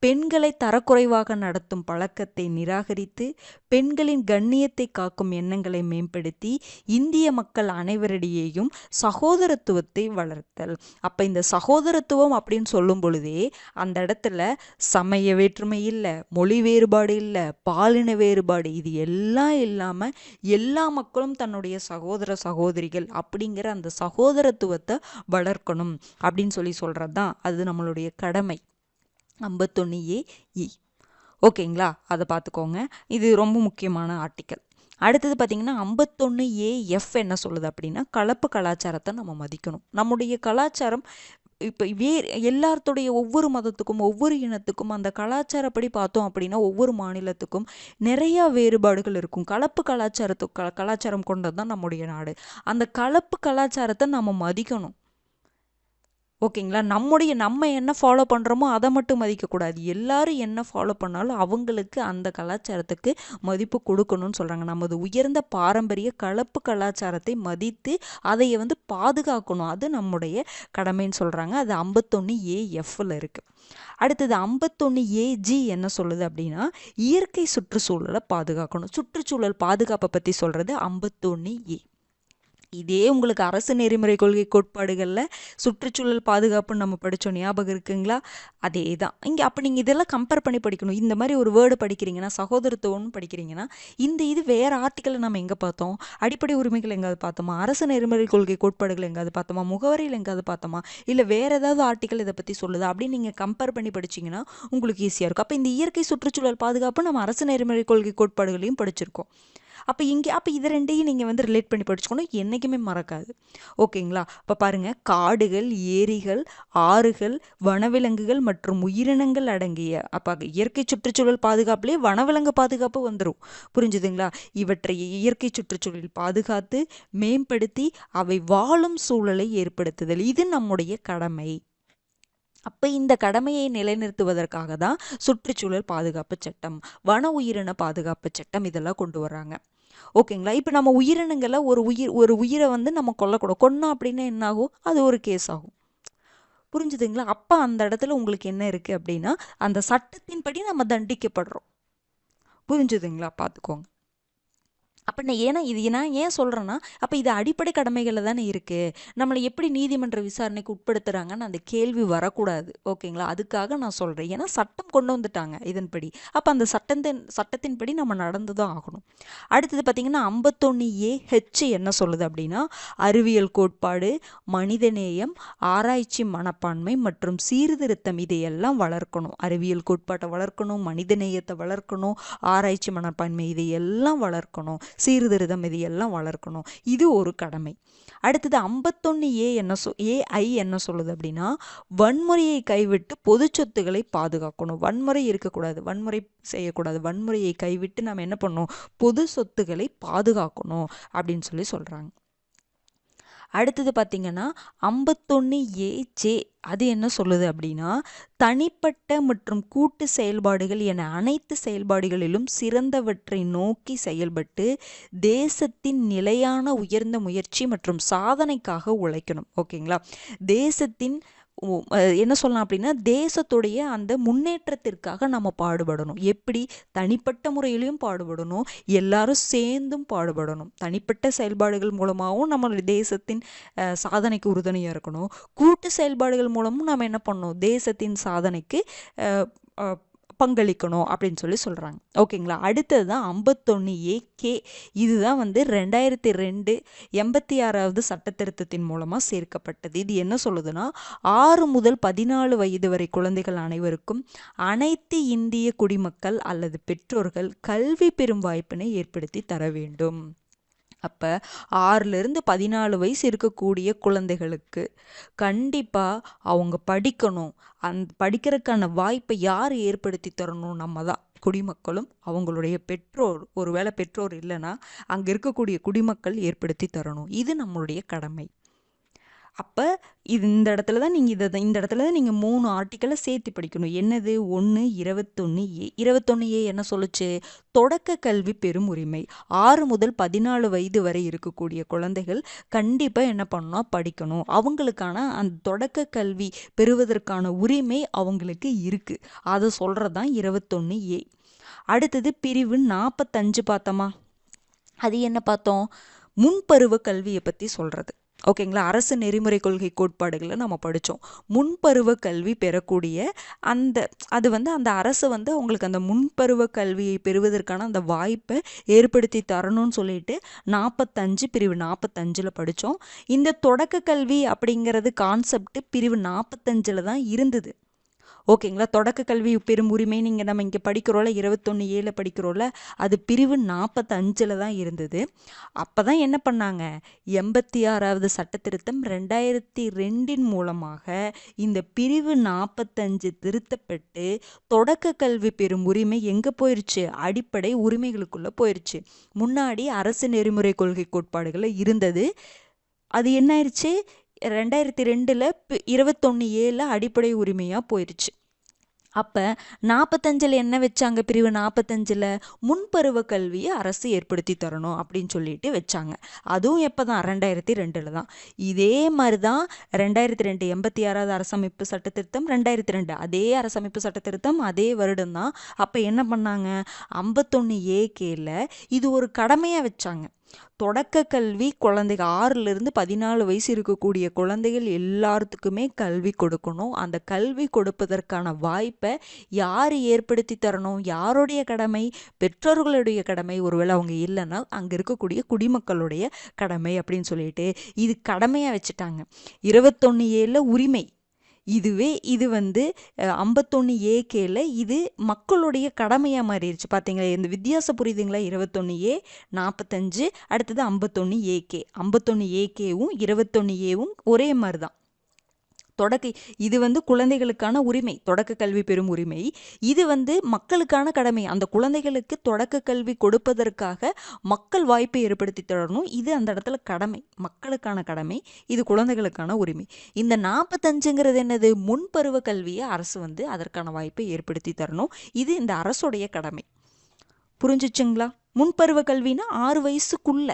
[SPEAKER 1] பெண்களை தரக்குறைவாக நடத்தும் பழக்கத்தை நிராகரித்து பெண்களின் கண்ணியத்தை காக்கும் எண்ணங்களை மேம்படுத்தி இந்திய மக்கள் அனைவரிடையேயும் சகோதரத்துவத்தை வளர்த்தல். அப்போ இந்த சகோதரத்துவம் அப்படின்னு சொல்லும் பொழுதே அந்த இடத்துல சமய வேற்றுமை இல்லை, மொழி வேறுபாடு இல்லை, பாலின வேறுபாடு இது எல்லாம் இல்லாமல் எல்லா மக்களும் தன்னுடைய சகோதர சகோதரிகள் அப்படிங்கிற அந்த சகோதரத்துவத்தை வளர்க்கணும் அப்படின்னு சொல்கிறது தான் அது நம்மளுடைய கடமை. 51 ஏஇ. ஓகேங்களா? அதை பார்த்துக்கோங்க. இது ரொம்ப முக்கியமான ஆர்டிக்கல். அடுத்தது பார்த்திங்கன்னா 51 ஏஎஃப் என்ன சொல்லுது அப்படின்னா கலப்பு கலாச்சாரத்தை நம்ம மதிக்கணும். நம்முடைய கலாச்சாரம் இப்போ எல்லாத்துடைய ஒவ்வொரு மதத்துக்கும் ஒவ்வொரு இனத்துக்கும் அந்த கலாச்சாரப்படி பார்த்தோம் அப்படின்னா ஒவ்வொரு மாநிலத்துக்கும் நிறையா வேறுபாடுகள் இருக்கும். கலப்பு கலாச்சாரம் கொண்டது தான் நம்முடைய நாடு. அந்த கலப்பு கலாச்சாரத்தை நம்ம மதிக்கணும். ஓகேங்களா? நம்ம என்ன ஃபாலோ பண்ணுறோமோ அதை மட்டும் மதிக்கக்கூடாது. எல்லாரும் என்ன ஃபாலோ பண்ணாலும் அவங்களுக்கு அந்த கலாச்சாரத்துக்கு மதிப்பு கொடுக்கணும்னு சொல்கிறாங்க. நமது உயர்ந்த பாரம்பரிய கலப்பு கலாச்சாரத்தை மதித்து அதை பாதுகாக்கணும். அது நம்முடைய கடமைன்னு சொல்கிறாங்க. அது 51 ஏஎஃப்ல இருக்குது. அடுத்தது 51 ஏஜி என்ன சொல்லுது அப்படின்னா இயற்கை சுற்றுச்சூழலை பாதுகாக்கணும். சுற்றுச்சூழல் பாதுகாப்பை பற்றி சொல்கிறது 51 ஏ. இதே உங்களுக்கு அரசு நெறிமுறை கொள்கை கோட்பாடுகளில் சுற்றுச்சூழல் பாதுகாப்புன்னு நம்ம படித்தோம், ஞாபகம் இருக்குங்களா? அதே தான் இங்கே. அப்போ நீங்கள் இதெல்லாம் கம்பேர் பண்ணி படிக்கணும். இந்த மாதிரி ஒரு வேர்டு படிக்கிறீங்கன்னா, சகோதரத்துவம்னு படிக்கிறீங்கன்னா, இது வேறு ஆர்டிக்கலை நம்ம எங்கே பார்த்தோம்? அடிப்படை உரிமைகள் எங்காவது பார்த்தோமா? அரசு நெறிமுறை கொள்கை கோட்பாடுகள் எங்காவது பார்த்தோமா? முகவரியில் எங்காவது பார்த்தோமா? இல்லை வேறு ஏதாவது ஆர்டிக்கல் இதை பற்றி சொல்லுதா அப்படின்னு நீங்கள் கம்பேர் பண்ணி படிச்சிங்கன்னா உங்களுக்கு ஈஸியாக இருக்கும். அப்போ இந்த இயற்கை சுற்றுச்சூழல் பாதுகாப்பு நம்ம அரசு நெறிமுறை கொள்கை கோட்பாடுகளையும் படிச்சிருக்கோம். அப்போ இது ரெண்டையும் நீங்கள் ரிலேட் பண்ணி படிச்சுக்கணும், என்றைக்குமே மறக்காது. ஓகேங்களா? இப்போ பாருங்கள், காடுகள், ஏரிகள், ஆறுகள், வனவிலங்குகள் மற்றும் உயிரினங்கள் அடங்கிய அப்போ இயற்கை சுற்றுச்சூழல் பாதுகாப்புலேயே வனவிலங்கு பாதுகாப்பு வந்துடும். புரிஞ்சுதுங்களா? இவற்றை இயற்கை சுற்றுச்சூழல் பாதுகாத்து மேம்படுத்தி அவை வாழும் சூழலை ஏற்படுத்துதல் இது நம்முடைய கடமை. அப்போ இந்த கடமையை நிலைநிறுத்துவதற்காக தான் சுற்றுச்சூழல் பாதுகாப்பு சட்டம், வன உயிரின பாதுகாப்பு சட்டம் இதெல்லாம் கொண்டு வர்றாங்க. ஓகேங்களா? இப்போ நம்ம உயிரினங்களை ஒரு உயிரை வந்து நம்ம கொல்லக்கூடாது. கொன்னோம் அப்படின்னா என்ன ஆகும்? அது ஒரு கேஸ் ஆகும். புரிஞ்சுதுங்களா? அப்போ அந்த இடத்துல உங்களுக்கு என்ன இருக்குது அப்படின்னா, அந்த சட்டத்தின்படி நம்ம தண்டிக்கப்படுறோம். புரிஞ்சுதுங்களா? பார்த்துக்கோங்க. அப்போ நான் ஏன் சொல்கிறேன்னா, அப்போ இது அடிப்படை கடமைகளில் தானே இருக்குது. நம்மளை எப்படி நீதிமன்ற விசாரணைக்கு உட்படுத்துகிறாங்கன்னு அந்த கேள்வி வரக்கூடாது. ஓகேங்களா? அதுக்காக நான் சொல்கிறேன். ஏன்னா சட்டம் கொண்டு வந்துட்டாங்க இதன்படி. அப்போ அந்த சட்டத்தின்படி நம்ம நடந்து தான் ஆகணும். அடுத்தது பார்த்திங்கன்னா 51A(H) என்ன சொல்லுது அப்படின்னா, அறிவியல் கோட்பாடு, மனிதநேயம், ஆராய்ச்சி மனப்பான்மை மற்றும் சீர்திருத்தம் இதையெல்லாம் வளர்க்கணும். அறிவியல் கோட்பாட்டை வளர்க்கணும், மனிதநேயத்தை வளர்க்கணும், ஆராய்ச்சி மனப்பான்மை இதையெல்லாம் வளர்க்கணும், சீர்திருத்தம் இது எல்லாம் வளர்க்கணும். இது ஒரு கடமை. அடுத்தது 51A என்ன சொல்லுது அப்படின்னா, வன்முறையை கைவிட்டு பொது சொத்துக்களை பாதுகாக்கணும். வன்முறை இருக்கக்கூடாது, வன்முறை செய்யக்கூடாது. வன்முறையை கைவிட்டு நம்ம என்ன பண்ணணும்? பொது சொத்துக்களை பாதுகாக்கணும் அப்படின்னு சொல்கிறாங்க. அடுத்தது பார்த்திங்கன்னா 51AJ அது என்ன சொல்லுது அப்படின்னா, தனிப்பட்ட மற்றும் கூட்டு செயல்பாடுகள் என அனைத்து செயல்பாடுகளிலும் சிறந்தவற்றை நோக்கி செயல்பட்டு தேசத்தின் நிலையான உயர்ந்த முயற்சி மற்றும் சாதனைக்காக உழைக்கணும். ஓகேங்களா? தேசத்தின் என்ன சொல்லலாம் அப்படின்னா, தேசத்துடைய அந்த முன்னேற்றத்திற்காக நம்ம பாடுபடணும். எப்படி? தனிப்பட்ட முறையிலையும் பாடுபடணும், எல்லாரும் சேர்ந்தும் பாடுபடணும். தனிப்பட்ட செயல்பாடுகள் மூலமாகவும் நம்ம தேசத்தின் சாதனைக்கு உறுதுணையாக இருக்கணும். கூட்டு செயல்பாடுகள் மூலமும் நம்ம என்ன பண்ணணும்? தேசத்தின் சாதனைக்கு பங்களிக்கணும் அப்படின்னு சொல்கிறாங்க. ஓகேங்களா? அடுத்தது தான் 51AK. இதுதான் வந்து 2002 86வது சட்ட திருத்தத்தின் மூலமாக சேர்க்கப்பட்டது. இது என்ன சொல்லுதுன்னா, 6 முதல் 14 வயது வரை குழந்தைகள் அனைவருக்கும் அனைத்து இந்திய குடிமக்கள் அல்லது பெற்றோர்கள் கல்வி பெறும் வாய்ப்பினை ஏற்படுத்தி தர வேண்டும். அப்போ 6லேருந்து 14 வயசு இருக்கக்கூடிய குழந்தைகளுக்கு கண்டிப்பாக அவங்க படிக்கணும். படிக்கிறதுக்கான வாய்ப்பை யார் ஏற்படுத்தி தரணும்? நம்ம தான், குடிமக்களும் அவங்களுடைய பெற்றோர். ஒருவேளை பெற்றோர் இல்லைன்னா அங்கே இருக்கக்கூடிய குடிமக்கள் ஏற்படுத்தி தரணும். இது நம்மளுடைய கடமை. அப்போ இந்த இடத்துல தான் நீங்கள் 3 ஆர்டிக்கலை சேர்த்து படிக்கணும். என்னது? 1 21A. 21A என்ன சொல்லுச்சு? தொடக்க கல்வி பெறும் உரிமை. 6 முதல் 14 வயது வரை இருக்கக்கூடிய குழந்தைகள் கண்டிப்பாக என்ன பண்ணணும்? படிக்கணும். அவங்களுக்கான அந்த தொடக்க கல்வி பெறுவதற்கான உரிமை அவங்களுக்கு இருக்குது. அதை சொல்கிறது தான் 21A. அடுத்தது பிரிவு 45 பார்த்தோமா? அது என்ன பார்த்தோம்? முன்பருவ கல்வியை பற்றி சொல்கிறது. ஓகேங்களா? அரசு நெறிமுறை கொள்கை கோட்பாடுகளை நம்ம படித்தோம். முன்பருவ கல்வி பெறக்கூடிய அது வந்து அந்த அரசு வந்து அவங்களுக்கு அந்த முன்பருவ கல்வியை பெறுவதற்கான அந்த வாய்ப்பை ஏற்படுத்தி தரணும்னு சொல்லிட்டு 45 பிரிவு 45ல் படித்தோம். இந்த தொடக்க கல்வி அப்படிங்கிறது கான்செப்ட் பிரிவு 45ல் தான் இருந்தது. ஓகேங்களா? தொடக்க கல்வி பெறும் உரிமை நம்ம இங்கே படிக்கிறோம்ல, 21A படிக்கிறோம்ல, அது பிரிவு 45ல் தான் இருந்தது. அப்போ தான் என்ன பண்ணாங்க? 86வது சட்ட திருத்தம் 2002 மூலமாக இந்த பிரிவு 45 திருத்தப்பட்டு தொடக்க கல்வி பெறும் உரிமை எங்கே போயிடுச்சு? அடிப்படை உரிமைகளுக்குள்ளே போயிடுச்சு. முன்னாடி அரசு நெறிமுறை கொள்கை கோட்பாடுகளில் இருந்தது. அது என்ன ஆயிடுச்சு? 2002ல் 21A அடிப்படை உரிமையாக போயிடுச்சு. அப்போ 45ல் என்ன வச்சாங்க? பிரிவு 45ல் முன்பருவ கல்வியை அரசு ஏற்படுத்தி தரணும் அப்படின்னு சொல்லிட்டு வச்சாங்க. அதுவும் எப்போ தான்? 2002ல் தான். இதே மாதிரி தான் 2002 86வது அரசமைப்பு சட்ட திருத்தம், 2002 அதே அரசமைப்பு சட்ட திருத்தம் அதே வருடம் தான். அப்போ என்ன பண்ணாங்க? 51AKல இது ஒரு கடமையாக வச்சாங்க. தொடக்க கல்வி குழந்தைகள் 6லேருந்து 14 வயசு இருக்கக்கூடிய குழந்தைகள் எல்லாத்துக்குமே கல்வி கொடுக்கணும். அந்த கல்வி கொடுப்பதற்கான வாய்ப்பை யார் ஏற்படுத்தி தரணும்? யாருடைய கடமை? பெற்றோர்களுடைய கடமை. ஒருவேளை அவங்க இல்லைன்னா அங்கே இருக்கக்கூடிய குடிமக்களுடைய கடமை அப்படின்னு சொல்லிட்டு இது கடமையாக வச்சுட்டாங்க. 21Aல உரிமை. இது வந்து 51AKல இது மக்களுடைய கடமையாக மாறிடுச்சு. பார்த்தீங்களா? இந்த வித்தியாசம் புரியுதுங்களா? 21A 45, அடுத்தது 51AK. 51AKவும் 21Aவும் ஒரே மாதிரி தான். இது வந்து குழந்தைகளுக்கான உரிமை, தொடக்க கல்வி பெறும் உரிமை. இது வந்து மக்களுக்கான கடமை. அந்த குழந்தைகளுக்கு தொடக்க கல்வி கொடுப்பதற்காக மக்கள் வாய்ப்பை ஏற்படுத்தி தரணும். இது அந்த இடத்துல கடமை, மக்களுக்கான கடமை. இது குழந்தைகளுக்கான உரிமை. இந்த 45ங்கிறது என்னது? முன்பருவ கல்வியை அரசு வந்து அதற்கான வாய்ப்பை ஏற்படுத்தி தரணும். இது இந்த அரசுடைய கடமை. புரிஞ்சிச்சுங்களா? முன்பருவ கல்வினா 6 வயசுக்குள்ள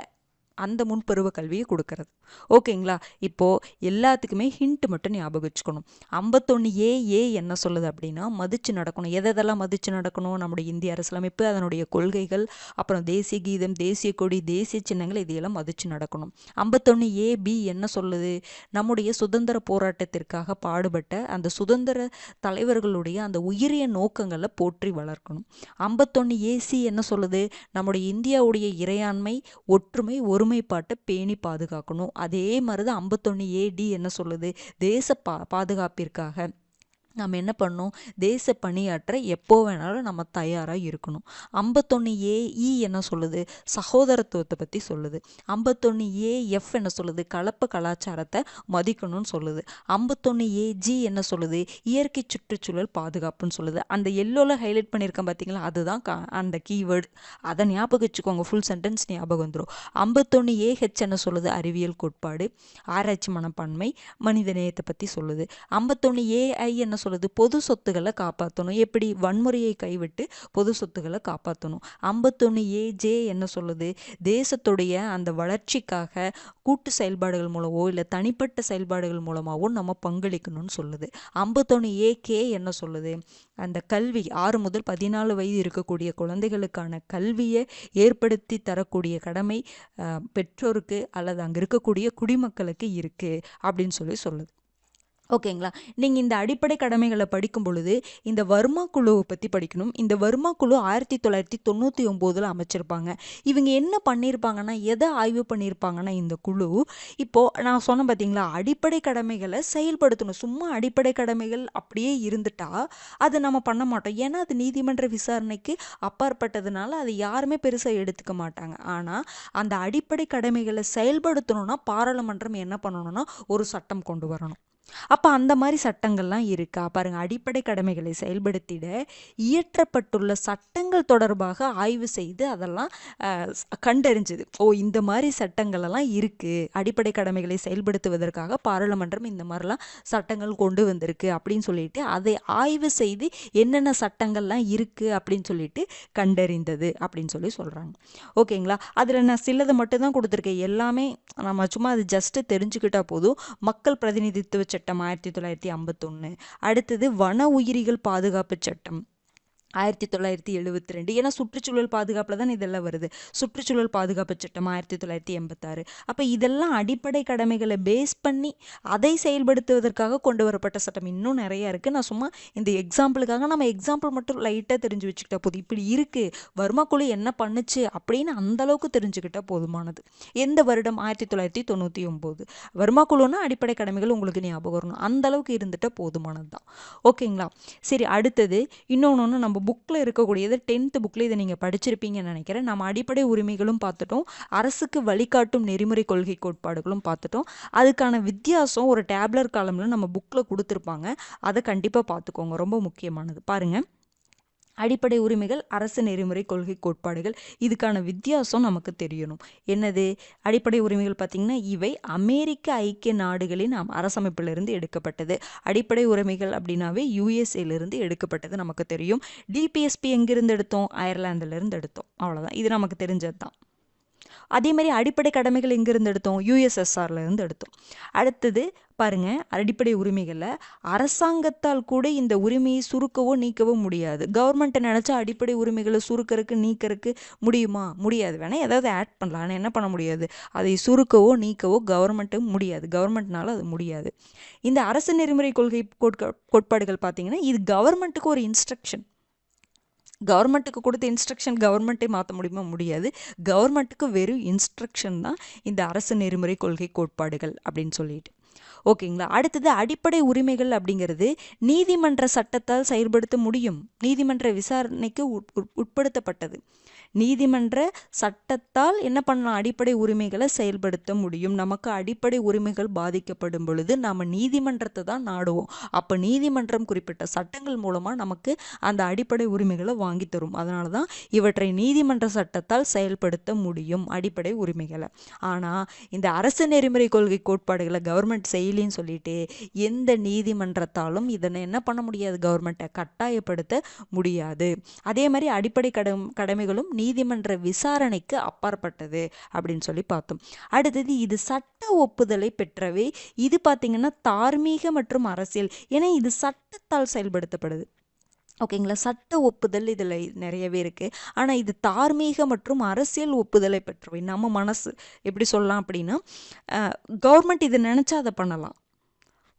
[SPEAKER 1] அந்த முன்பருவ கல்வியை கொடுக்கறது. ஓகேங்களா? இப்போது எல்லாத்துக்குமே ஹிண்ட் மட்டும் ஞாபகம் வச்சுக்கணும். 51A என்ன சொல்லுது அப்படின்னா, மதித்து நடக்கணும். எதெல்லாம் மதித்து நடக்கணும்? நம்முடைய இந்திய அரசியலமைப்பு, அதனுடைய கொள்கைகள், அப்புறம் தேசிய கீதம், தேசிய கொடி, தேசிய சின்னங்கள், இதையெல்லாம் மதித்து நடக்கணும். 51AB என்ன சொல்லுது? நம்முடைய சுதந்திர போராட்டத்திற்காக பாடுபட்ட அந்த சுதந்திர தலைவர்களுடைய அந்த உயரிய நோக்கங்களை போற்றி வளர்க்கணும். 51AC என்ன சொல்லுது? நம்முடைய இந்தியாவுடைய இறையாண்மை, ஒற்றுமை, ஒருமைப்பாட்டை பேணி பாதுகாக்கணும். அதே மாதிரி தான் 51AD என்ன சொல்லுது? தேச பாதுகாப்பிற்காக நம்ம என்ன பண்ணணும்? தேச பணியாற்ற எப்போ வேணாலும் நம்ம தயாராக இருக்கணும். 51AE என்ன சொல்லுது? சகோதரத்துவத்தை பற்றி சொல்லுது. 51AF என்ன சொல்லுது? கலப்பு கலாச்சாரத்தை மதிக்கணும்னு சொல்லுது. 51AG என்ன சொல்லுது? இயற்கை சுற்றுச்சூழல் பாதுகாப்புன்னு சொல்லுது. அந்த எல்லோவில் ஹைலைட் பண்ணியிருக்கேன் பார்த்தீங்களா? அதுதான் அந்த கீவேர்டு. அதை ஞாபகம் வச்சுக்கோங்க. ஃபுல் சென்டென்ஸ் ஞாபகம் வந்துடும். 51AH என்ன சொல்லுது? அறிவியல் கோட்பாடு, ஆராய்ச்சி மனப்பான்மை, மனித நேயத்தை பற்றி சொல்லுது. 51AI என்ன சொல்லுது? பொது சொத்துக்களை காப்பாற்றணும். எப்படி? வன்முறையை கைவிட்டு பொது சொத்துக்களை காப்பாற்றணும். 51AJ என்ன சொல்லுது? தேசத்துடைய அந்த வளர்ச்சிக்காக கூட்டு செயல்பாடுகள் மூலமோ இல்லை தனிப்பட்ட செயல்பாடுகள் மூலமாகவோ நம்ம பங்களிக்கணும்னு சொல்லுது. 51AK என்ன சொல்லுது? அந்த கல்வி 6 முதல் 14 வயது இருக்கக்கூடிய குழந்தைகளுக்கான கல்வியை ஏற்படுத்தி தரக்கூடிய கடமை பெற்றோருக்கு அல்லது அங்கே இருக்கக்கூடிய குடிமக்களுக்கு இருக்குது அப்படின்னு சொல்லுது. ஓகேங்களா? நீங்கள் இந்த அடிப்படை கடமைகளை படிக்கும் பொழுது இந்த வர்மா குழுவை பற்றி படிக்கணும். இந்த வர்மா குழு 1999 அமைச்சிருப்பாங்க. இவங்க என்ன பண்ணியிருப்பாங்கன்னா, எதை ஆய்வு பண்ணியிருப்பாங்கன்னா, இந்த குழு இப்போது நான் சொன்னேன் பார்த்தீங்களா, அடிப்படை கடமைகளை செயல்படுத்தணும். சும்மா அடிப்படை கடமைகள் அப்படியே இருந்துட்டா அது நம்ம பண்ண மாட்டோம். ஏன்னா அது நீதிமன்ற விசாரணைக்கு அப்பாற்பட்டதுனால அதை யாருமே பெருசாக எடுத்துக்க மாட்டாங்க. ஆனால் அந்த அடிப்படை கடமைகளை செயல்படுத்தணும்னா பாராளுமன்றம் என்ன பண்ணணும்னா ஒரு சட்டம் கொண்டு வரணும். அப்போ அந்த மாதிரி சட்டங்கள்லாம் இருக்கா பாருங்கள். அடிப்படை கடமைகளை செயல்படுத்திட இயற்றப்பட்டுள்ள சட்டங்கள் தொடர்பாக ஆய்வு செய்து அதெல்லாம் கண்டறிஞ்சுது. இந்த மாதிரி சட்டங்களெல்லாம் இருக்குது, அடிப்படை கடமைகளை செயல்படுத்துவதற்காக பாராளுமன்றம் இந்த மாதிரிலாம் சட்டங்கள் கொண்டு வந்திருக்கு அப்படின்னு சொல்லிட்டு அதை ஆய்வு செய்து என்னென்ன சட்டங்கள்லாம் இருக்குது அப்படின்னு சொல்லிட்டு கண்டறிந்தது அப்படின்னு சொல்கிறாங்க. ஓகேங்களா? அதில் நான் சிலதை மட்டும்தான் கொடுத்துருக்கேன். எல்லாமே நம்ம சும்மா அது ஜஸ்ட்டு தெரிஞ்சுக்கிட்டா போதும். மக்கள் பிரதிநிதித்துவ சட்டம் 1951. அடுத்தது வன உயிரிகள் பாதுகாப்பு சட்டம் 1972. ஏன்னா சுற்றுச்சூழல் பாதுகாப்பில் தான் இதெல்லாம் வருது. சுற்றுச்சூழல் பாதுகாப்பு சட்டம் 1986. அப்போ இதெல்லாம் அடிப்படை கடமைகளை பேஸ் பண்ணி அதை செயல்படுத்துவதற்காக கொண்டு வரப்பட்ட சட்டம். இன்னும் நிறையா இருக்குது. நான் சும்மா இந்த எக்ஸாம்பிளுக்காக நம்ம எக்ஸாம்பிள் மட்டும் லைட்டாக தெரிஞ்சு வச்சுக்கிட்டா போதும். இப்படி இருக்குது, வர்மா குழு என்ன பண்ணுச்சு அப்படின்னு அந்தளவுக்கு தெரிஞ்சுக்கிட்டா போதுமானது. எந்த வருடம்? 1999. வர்மா குழுன்னா அடிப்படை கடமைகள் உங்களுக்கு ஞாபகம் வரணும். அந்தளவுக்கு இருந்துட்டால் போதுமானது தான். ஓகேங்களா? சரி, அடுத்தது இன்னொன்று நம்ம புக்கில் இருக்கக்கூடியது 10th புக்கில் இதை நீங்கள் படிச்சிருப்பீங்கன்னு நினைக்கிறேன். நம்ம அடிப்படை உரிமைகளும் பார்த்துட்டோம், அரசுக்கு வழிகாட்டும் நெறிமுறை கொள்கை கோட்பாடுகளும் பார்த்துட்டோம். அதுக்கான வித்தியாசம் ஒரு டேப்லர் காலமில் நம்ம புக்கில் கொடுத்துருப்பாங்க. அதை கண்டிப்பாக பார்த்துக்கோங்க, ரொம்ப முக்கியமானது. பாருங்கள், அடிப்படை உரிமைகள், அரசு நெறிமுறை கொள்கை கோட்பாடுகள், இதுக்கான வித்தியாசம் நமக்கு தெரியணும். என்னது அடிப்படை உரிமைகள்? பார்த்திங்கன்னா இவை அமெரிக்க ஐக்கிய நாடுகளின் அரசமைப்பிலிருந்து எடுக்கப்பட்டது. அடிப்படை உரிமைகள் அப்படின்னாவே யூஎஸ்ஏலேருந்து எடுக்கப்பட்டது நமக்கு தெரியும். டிபிஎஸ்பி எங்கிருந்து எடுத்தோம்? அயர்லாந்துலேருந்து எடுத்தோம். அவ்வளோதான், இது நமக்கு தெரிஞ்சது தான். அதே மாதிரி அடிப்படை கடமைகள் எங்கிருந்து எடுத்தோம்? யூஎஸ்எஸ்ஆர்லேருந்து எடுத்தோம். அடுத்தது பாருங்க, அடிப்படை உரிமைகளை அரசாங்கத்தால் கூட இந்த உரிமையை சுருக்கவோ நீக்கவோ முடியாது. கவர்மெண்ட்டை நினச்சா அடிப்படை உரிமைகளை சுருக்கிறதுக்கு நீக்கிறதுக்கு முடியுமா? முடியாது. வேணால் ஏதாவது ஆட் பண்ணலாம், ஆனால் என்ன பண்ண முடியாது, அதை சுருக்கவோ நீக்கவோ கவர்மெண்ட்டு முடியாது. கவர்மெண்ட்னால அது முடியாது. இந்த அரசு நெறிமுறை கொள்கை கோட்பாடுகள் பார்த்திங்கன்னா இது கவர்மெண்ட்டுக்கு ஒரு இன்ஸ்ட்ரக்ஷன். கவர்மெண்ட்டுக்கு கொடுத்த இன்ஸ்ட்ரக்ஷன் கவர்மெண்ட்டே மாற்ற முடியுமா? முடியாது. கவர்மெண்ட்டுக்கு வெறும் இன்ஸ்ட்ரக்ஷன் தான் இந்த அரசு நெறிமுறை கொள்கை கோட்பாடுகள் அப்படின்னு சொல்லிட்டு. ஓகேங்களா. அடுத்தது அடிப்படை உரிமைகள் அப்படிங்கிறது நீதிமன்ற சட்டத்தால் செயல்படுத்த முடியும், நீதிமன்ற விசாரணைக்கு உட்படுத்தப்பட்டது. நீதிமன்ற சட்டத்தால் என்ன பண்ணலாம், அடிப்படை உரிமைகளை செயல்படுத்த முடியும். நமக்கு அடிப்படை உரிமைகள் பாதிக்கப்படும் பொழுது நம்ம நீதிமன்றத்தை தான் நாடுவோம். அப்போ நீதிமன்றம் குறிப்பிட்ட சட்டங்கள் மூலமாக நமக்கு அந்த அடிப்படை உரிமைகளை வாங்கி தரும். அதனால தான் இவற்றை நீதிமன்ற சட்டத்தால் செயல்படுத்த முடியும் அடிப்படை உரிமைகளை. ஆனால் இந்த அரசு நெறிமுறை கொள்கை கோட்பாடுகளை கவர்மெண்ட் செய்யலின்னு சொல்லிட்டு எந்த நீதிமன்றத்தாலும் இதனை என்ன பண்ண முடியாது, கவர்மெண்ட்டை கட்டாயப்படுத்த முடியாது. அதே மாதிரி அடிப்படை கடமைகளும் நீதிமன்ற விசாரணைக்கு அப்பாற்பட்டது அப்படின்னு சொல்லி பார்த்தோம். அடுத்தது இது சட்ட ஒப்புதலை பெற்றவை. இது பார்த்தீங்கன்னா தார்மீக மற்றும் அரசியல், ஏன்னா இது சட்டத்தால் செயல்படுத்தப்படுது. ஓகேங்களா. சட்ட ஒப்புதல் இதில் நிறையவே இருக்குது. ஆனால் இது தார்மீக மற்றும் அரசியல் ஒப்புதலை பெற்றவை. நம்ம மனசு எப்படி சொல்லலாம் அப்படின்னா, கவர்மெண்ட் இதை நினச்சா அதை பண்ணலாம்.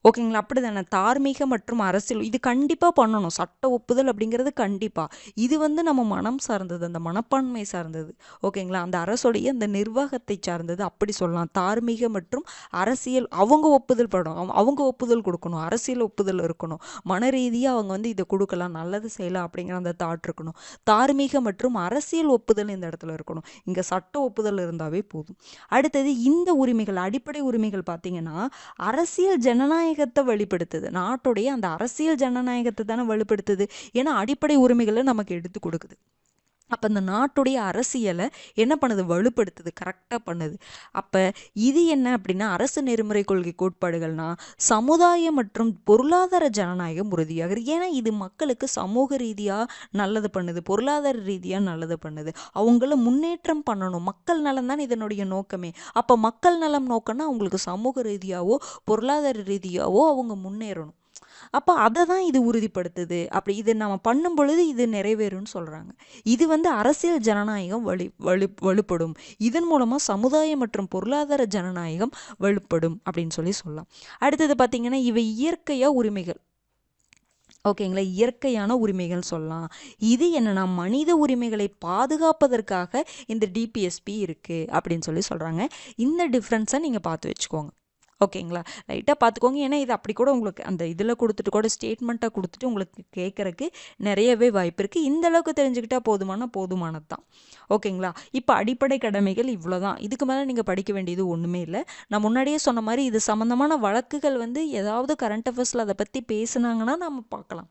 [SPEAKER 1] ஓகேங்களா. அப்படி தானே தார்மீக மற்றும் அரசியல் இது கண்டிப்பாக பண்ணணும். சட்ட ஒப்புதல் அப்படிங்கிறது கண்டிப்பாக. இது நம்ம மனம் சார்ந்தது, அந்த மனப்பான்மை சார்ந்தது. ஓகேங்களா. அந்த அரசுடைய அந்த நிர்வாகத்தை சார்ந்தது அப்படி சொல்லலாம். தார்மீக மற்றும் அரசியல் அவங்க ஒப்புதல் படும், அவங்க ஒப்புதல் கொடுக்கணும், அரசியல் ஒப்புதல் இருக்கணும், மன ரீதியாக அவங்க இதை கொடுக்கலாம், நல்லது செய்யலாம் அப்படிங்கிற அந்த தாட் இருக்கணும். தார்மீக மற்றும் அரசியல் ஒப்புதல் இந்த இடத்துல இருக்கணும். இங்கே சட்ட ஒப்புதல் இருந்தாவே போதும். அடுத்தது இந்த உரிமைகள், அடிப்படை உரிமைகள் பார்த்தீங்கன்னா அரசியல் ஜனநாயகத்தை வெளிப்படுத்துது. நாட்டுடைய அந்த அரசியல் ஜனநாயகத்தை தானே வெளிப்படுத்துது. ஏன்னா அடிப்படை உரிமைகளை நமக்கு எடுத்து கொடுக்குது. அப்போ இந்த நாட்டுடைய அரசியலை என்ன பண்ணுது, வலுப்படுத்துது, கரெக்டாக பண்ணுது. அப்போ இது என்ன அப்படின்னா அரசு நெறிமுறை கொள்கை கோட்பாடுகள்னா சமுதாய மற்றும் பொருளாதார ஜனநாயகம் உறுதியாகிறது. ஏன்னா இது மக்களுக்கு சமூக ரீதியாக நல்லது பண்ணுது, பொருளாதார ரீதியாக நல்லது பண்ணுது, அவங்கள முன்னேற்றம் பண்ணணும். மக்கள் நலம் தான் இதனுடைய நோக்கமே. அப்போ மக்கள் நலம் நோக்கம்னா அவங்களுக்கு சமூக ரீதியாவோ பொருளாதார ரீதியாவோ அவங்க முன்னேறணும். அப்போ அதை தான் இது உறுதிப்படுத்துது. அப்படி இது நம்ம பண்ணும் பொழுது இது நிறைவேறும்னு சொல்கிறாங்க. இது அரசியல் ஜனநாயகம் வலுப்படும். இதன் மூலமாக சமுதாய மற்றும் பொருளாதார ஜனநாயகம் வலுப்படும் அப்படின்னு சொல்லலாம். அடுத்தது பார்த்திங்கன்னா இவை இயற்கையாக உரிமைகள். ஓகேங்களா. இயற்கையான உரிமைகள் சொல்லலாம். இது என்னன்னா மனித உரிமைகளை பாதுகாப்பதற்காக இந்த டிபிஎஸ்பி இருக்குது அப்படின்னு சொல்கிறாங்க. இந்த டிஃப்ரென்ஸை நீங்கள் பார்த்து வச்சுக்கோங்க. ஓகேங்களா. லைட்டாக பார்த்துக்கோங்க. ஏன்னா இது அப்படி கூட உங்களுக்கு அந்த இதில் கொடுத்துட்டு கூட ஸ்டேட்மெண்ட்டாக கொடுத்துட்டு உங்களுக்கு கேட்குறக்கு நிறையவே வாய்ப்பு இருக்குது. இந்த அளவுக்கு தெரிஞ்சுக்கிட்டால் போதுமானது தான். ஓகேங்களா. இப்போ அடிப்படை கடமைகள் இவ்வளோ தான். இதுக்கு மேலே நீங்கள் படிக்க வேண்டியது ஒன்றுமே இல்லை. நான் முன்னாடியே சொன்ன மாதிரி இது சம்மந்தமான வழக்குகள் ஏதாவது கரண்ட் அஃபேர்ஸில் அதை பற்றி பேசுனாங்கன்னா நம்ம பார்க்கலாம்.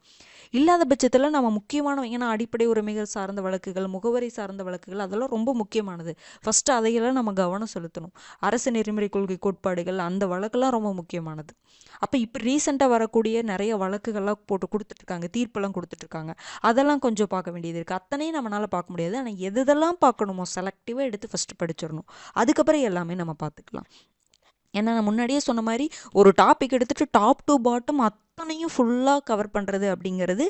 [SPEAKER 1] இல்லாத பட்சத்தில் நம்ம முக்கியமான, ஏன்னா அடிப்படை உரிமைகள் சார்ந்த வழக்குகள், முகவரி சார்ந்த வழக்குகள் அதெல்லாம் ரொம்ப முக்கியமானது. ஃபஸ்ட்டு அதையெல்லாம் நம்ம கவனம் செலுத்தணும். அரசு நெறிமுறை கொள்கை கோட்பாடுகள் அந்த வழக்கெல்லாம் ரொம்ப முக்கியமானது. அப்போ இப்போ ரீசெண்டாக வரக்கூடிய நிறைய வழக்குகள்லாம் போட்டு கொடுத்துட்ருக்காங்க, தீர்ப்பெல்லாம் கொடுத்துட்ருக்காங்க. அதெல்லாம் கொஞ்சம் பார்க்க வேண்டியது இருக்குது. அத்தனையும் நம்மளால் பார்க்க முடியாது. ஆனால் எதெல்லாம் பார்க்கணுமோ செலக்டிவாக எடுத்து ஃபஸ்ட்டு படிச்சிடணும். அதுக்கப்புறம் எல்லாமே நம்ம பார்த்துக்கலாம். ஏன்னா நான் முன்னாடியே சொன்ன மாதிரி ஒரு டாபிக் எடுத்துகிட்டு டாப் டு பாட்டம் அத்தனையும் ஃபுல்லாக கவர் பண்ணுறது அப்படிங்கிறது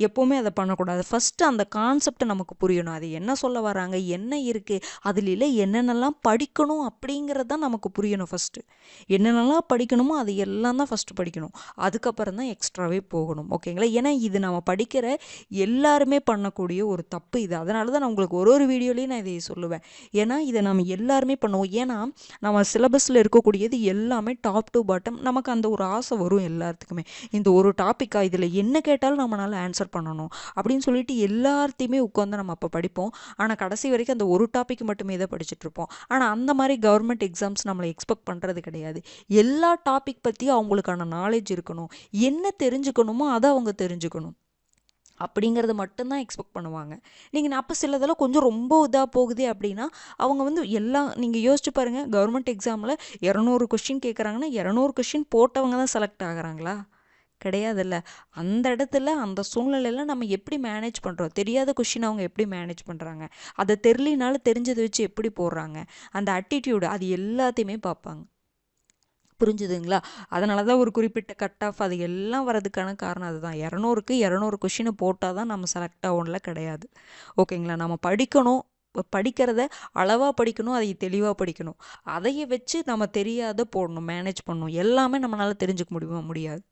[SPEAKER 1] எப்போவுமே அதை பண்ணக்கூடாது. ஃபஸ்ட்டு அந்த கான்செப்டை நமக்கு புரியணும். அது என்ன சொல்ல வராங்க, என்ன இருக்குது அதில், இல்லை என்னென்னலாம் படிக்கணும் அப்படிங்கிறது தான் நமக்கு புரியணும். ஃபஸ்ட்டு என்னென்னலாம் படிக்கணுமோ அது எல்லாம் தான் ஃபஸ்ட்டு படிக்கணும். அதுக்கப்புறம் தான் எக்ஸ்ட்ராவே போகணும். ஓகேங்களா. ஏன்னா இது நம்ம படிக்கிற எல்லாருமே பண்ணக்கூடிய ஒரு தப்பு இது. அதனால தான் நான் உங்களுக்கு ஒரு வீடியோலேயும் நான் இதை சொல்லுவேன். ஏன்னா இதை நம்ம எல்லாருமே பண்ணுவோம். ஏன்னா நம்ம சிலபஸில் இருக்கக்கூடியது எல்லாமே டாப் டு பாட்டம். நமக்கு அந்த ஒரு ஆசை வரும் எல்லாத்துக்குமே, இந்த ஒரு டாப்பிக்கா இதில் என்ன கேட்டாலும் நம்மளால் ஆன்சர் பண்ணணும் அப்படின்னு சொல்லிட்டு எல்லாத்தையுமே உட்காந்து நம்ம அப்போ படிப்போம். ஆனால் கடைசி வரைக்கும் அந்த ஒரு டாபிக் மட்டுமே தான் படிச்சுட்டு இருப்போம். ஆனால் அந்த மாதிரி கவர்மெண்ட் எக்ஸாம்ஸ் நம்மளை எக்ஸ்பெக்ட் பண்ணுறது கிடையாது. எல்லா டாபிக் பற்றியும் அவங்களுக்கான நாலேஜ் இருக்கணும், என்ன தெரிஞ்சுக்கணுமோ அதை அவங்க தெரிஞ்சுக்கணும் அப்படிங்கிறது மட்டும்தான் எக்ஸ்பெக்ட் பண்ணுவாங்க. நீங்கள் அப்போ சிலதெல்லாம் கொஞ்சம் ரொம்ப இதாக போகுது அப்படின்னா அவங்க எல்லாம் நீங்கள் யோசிச்சு பாருங்கள். கவர்மெண்ட் எக்ஸாமில் 200 கொஷின் கேட்குறாங்கன்னா 200 கொஷின் போட்டவங்க தான் செலக்ட் ஆகிறாங்களா? கிடையாதுல்ல. அந்த இடத்துல அந்த சூழ்நிலையில் நம்ம எப்படி மேனேஜ் பண்ணுறோம், தெரியாத கொஷின் அவங்க எப்படி மேனேஜ் பண்ணுறாங்க, அதை தெரியலினாலும் தெரிஞ்சதை வச்சு எப்படி போடுறாங்க, அந்த அட்டிடியூடு அது எல்லாத்தையுமே பார்ப்பாங்க. புரிஞ்சுதுங்களா? அதனால தான் ஒரு குறிப்பிட்ட கட் ஆஃப் அது எல்லாம் வரதுக்கான காரணம் அதுதான். 200க்கு 200 கொஷினை போட்டால் தான் நம்ம செலக்ட் ஆகும்ல கிடையாது. ஓகேங்களா. நம்ம படிக்கணும், படிக்கிறத அளவாக படிக்கணும், அதை தெளிவாக படிக்கணும். அதையை வச்சு நம்ம தெரியாத போடணும், மேனேஜ் பண்ணணும். எல்லாமே நம்மளால் தெரிஞ்சுக்க முடியாது.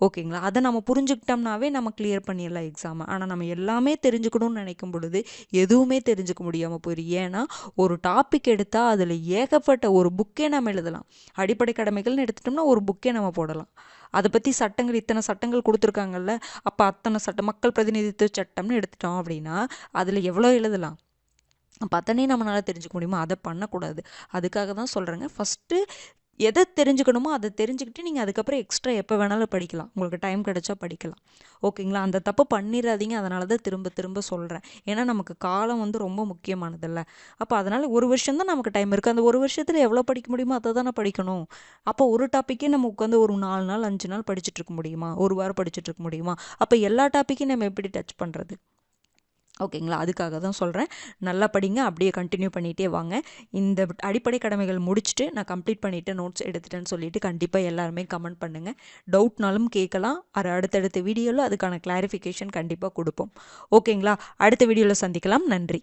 [SPEAKER 1] ஓகேங்களா? அதை நம்ம புரிஞ்சுக்கிட்டோம்னாவே நம்ம கிளியர் பண்ணிடலாம் எக்ஸாமை. ஆனால் நம்ம எல்லாமே தெரிஞ்சுக்கணும்னு நினைக்கும் பொழுது எதுவுமே தெரிஞ்சுக்க முடியாமல் போயிடும். ஏன்னா ஒரு டாபிக் எடுத்தால் அதில் ஏகப்பட்ட ஒரு புக்கே நம்ம எழுதலாம். அடிப்படை கடமைகள்னு எடுத்துட்டோம்னா ஒரு புக்கே நம்ம போடலாம். அதை பற்றி சட்டங்கள் இத்தனை சட்டங்கள் கொடுத்துருக்காங்கல்ல, அப்போ அத்தனை சட்டம் மக்கள் பிரதிநிதித்துவ சட்டம்னு எடுத்துட்டோம் அப்படின்னா அதில் எவ்வளோ எழுதலாம். அப்போ அத்தனையும் நம்மளால் தெரிஞ்சுக்க முடியுமா? அதை பண்ணக்கூடாது. அதுக்காக தான் சொல்கிறேங்க, ஃபஸ்ட்டு எதை தெரிஞ்சுக்கணுமோ அதை தெரிஞ்சுக்கிட்டு நீங்கள் அதுக்கப்புறம் எக்ஸ்ட்ரா எப்போ வேணாலும் படிக்கலாம். உங்களுக்கு டைம் கிடைச்சா படிக்கலாம். ஓகேங்களா? அந்த தப்பு பண்ணிடாதீங்க. அதனால தான் திரும்ப திரும்ப சொல்கிறேன். ஏன்னா நமக்கு காலம் வந்து ரொம்ப முக்கியமானதில்ல. அப்போ அதனால் ஒரு வருஷம் தான் நமக்கு டைம் இருக்குது. அந்த ஒரு வருஷத்தில் எவ்வளோ படிக்க முடியுமோ அதை தானே படிக்கணும். அப்போ ஒரு டாப்பிக்கே நம்ம உட்காந்து ஒரு 4 நாள் 5 நாள் படிச்சுட்டு இருக்க முடியுமா? ஒரு வாரம் படிச்சுட்டு இருக்க முடியுமா? அப்போ எல்லா டாப்பிக்கையும் நம்ம எப்படி டச் பண்ணுறது? ஓகேங்களா? அதுக்காக தான் சொல்கிறேன். நல்லா படிங்க, அப்படியே கண்டினியூ பண்ணிகிட்டே வாங்க. இந்த அடிப்படை கடமைகள் முடிச்சுட்டு நான் கம்ப்ளீட் பண்ணிவிட்டு நோட்ஸ் எடுத்துட்டேன்னு சொல்லிவிட்டு கண்டிப்பாக எல்லாருமே கமெண்ட் பண்ணுங்கள். டவுட்னாலும் கேட்கலாம். அடுத்தடுத்த வீடியோவில் அதுக்கான கிளாரிஃபிகேஷன் கண்டிப்பாக கொடுப்போம். ஓகேங்களா? அடுத்த வீடியோவில் சந்திக்கலாம். நன்றி.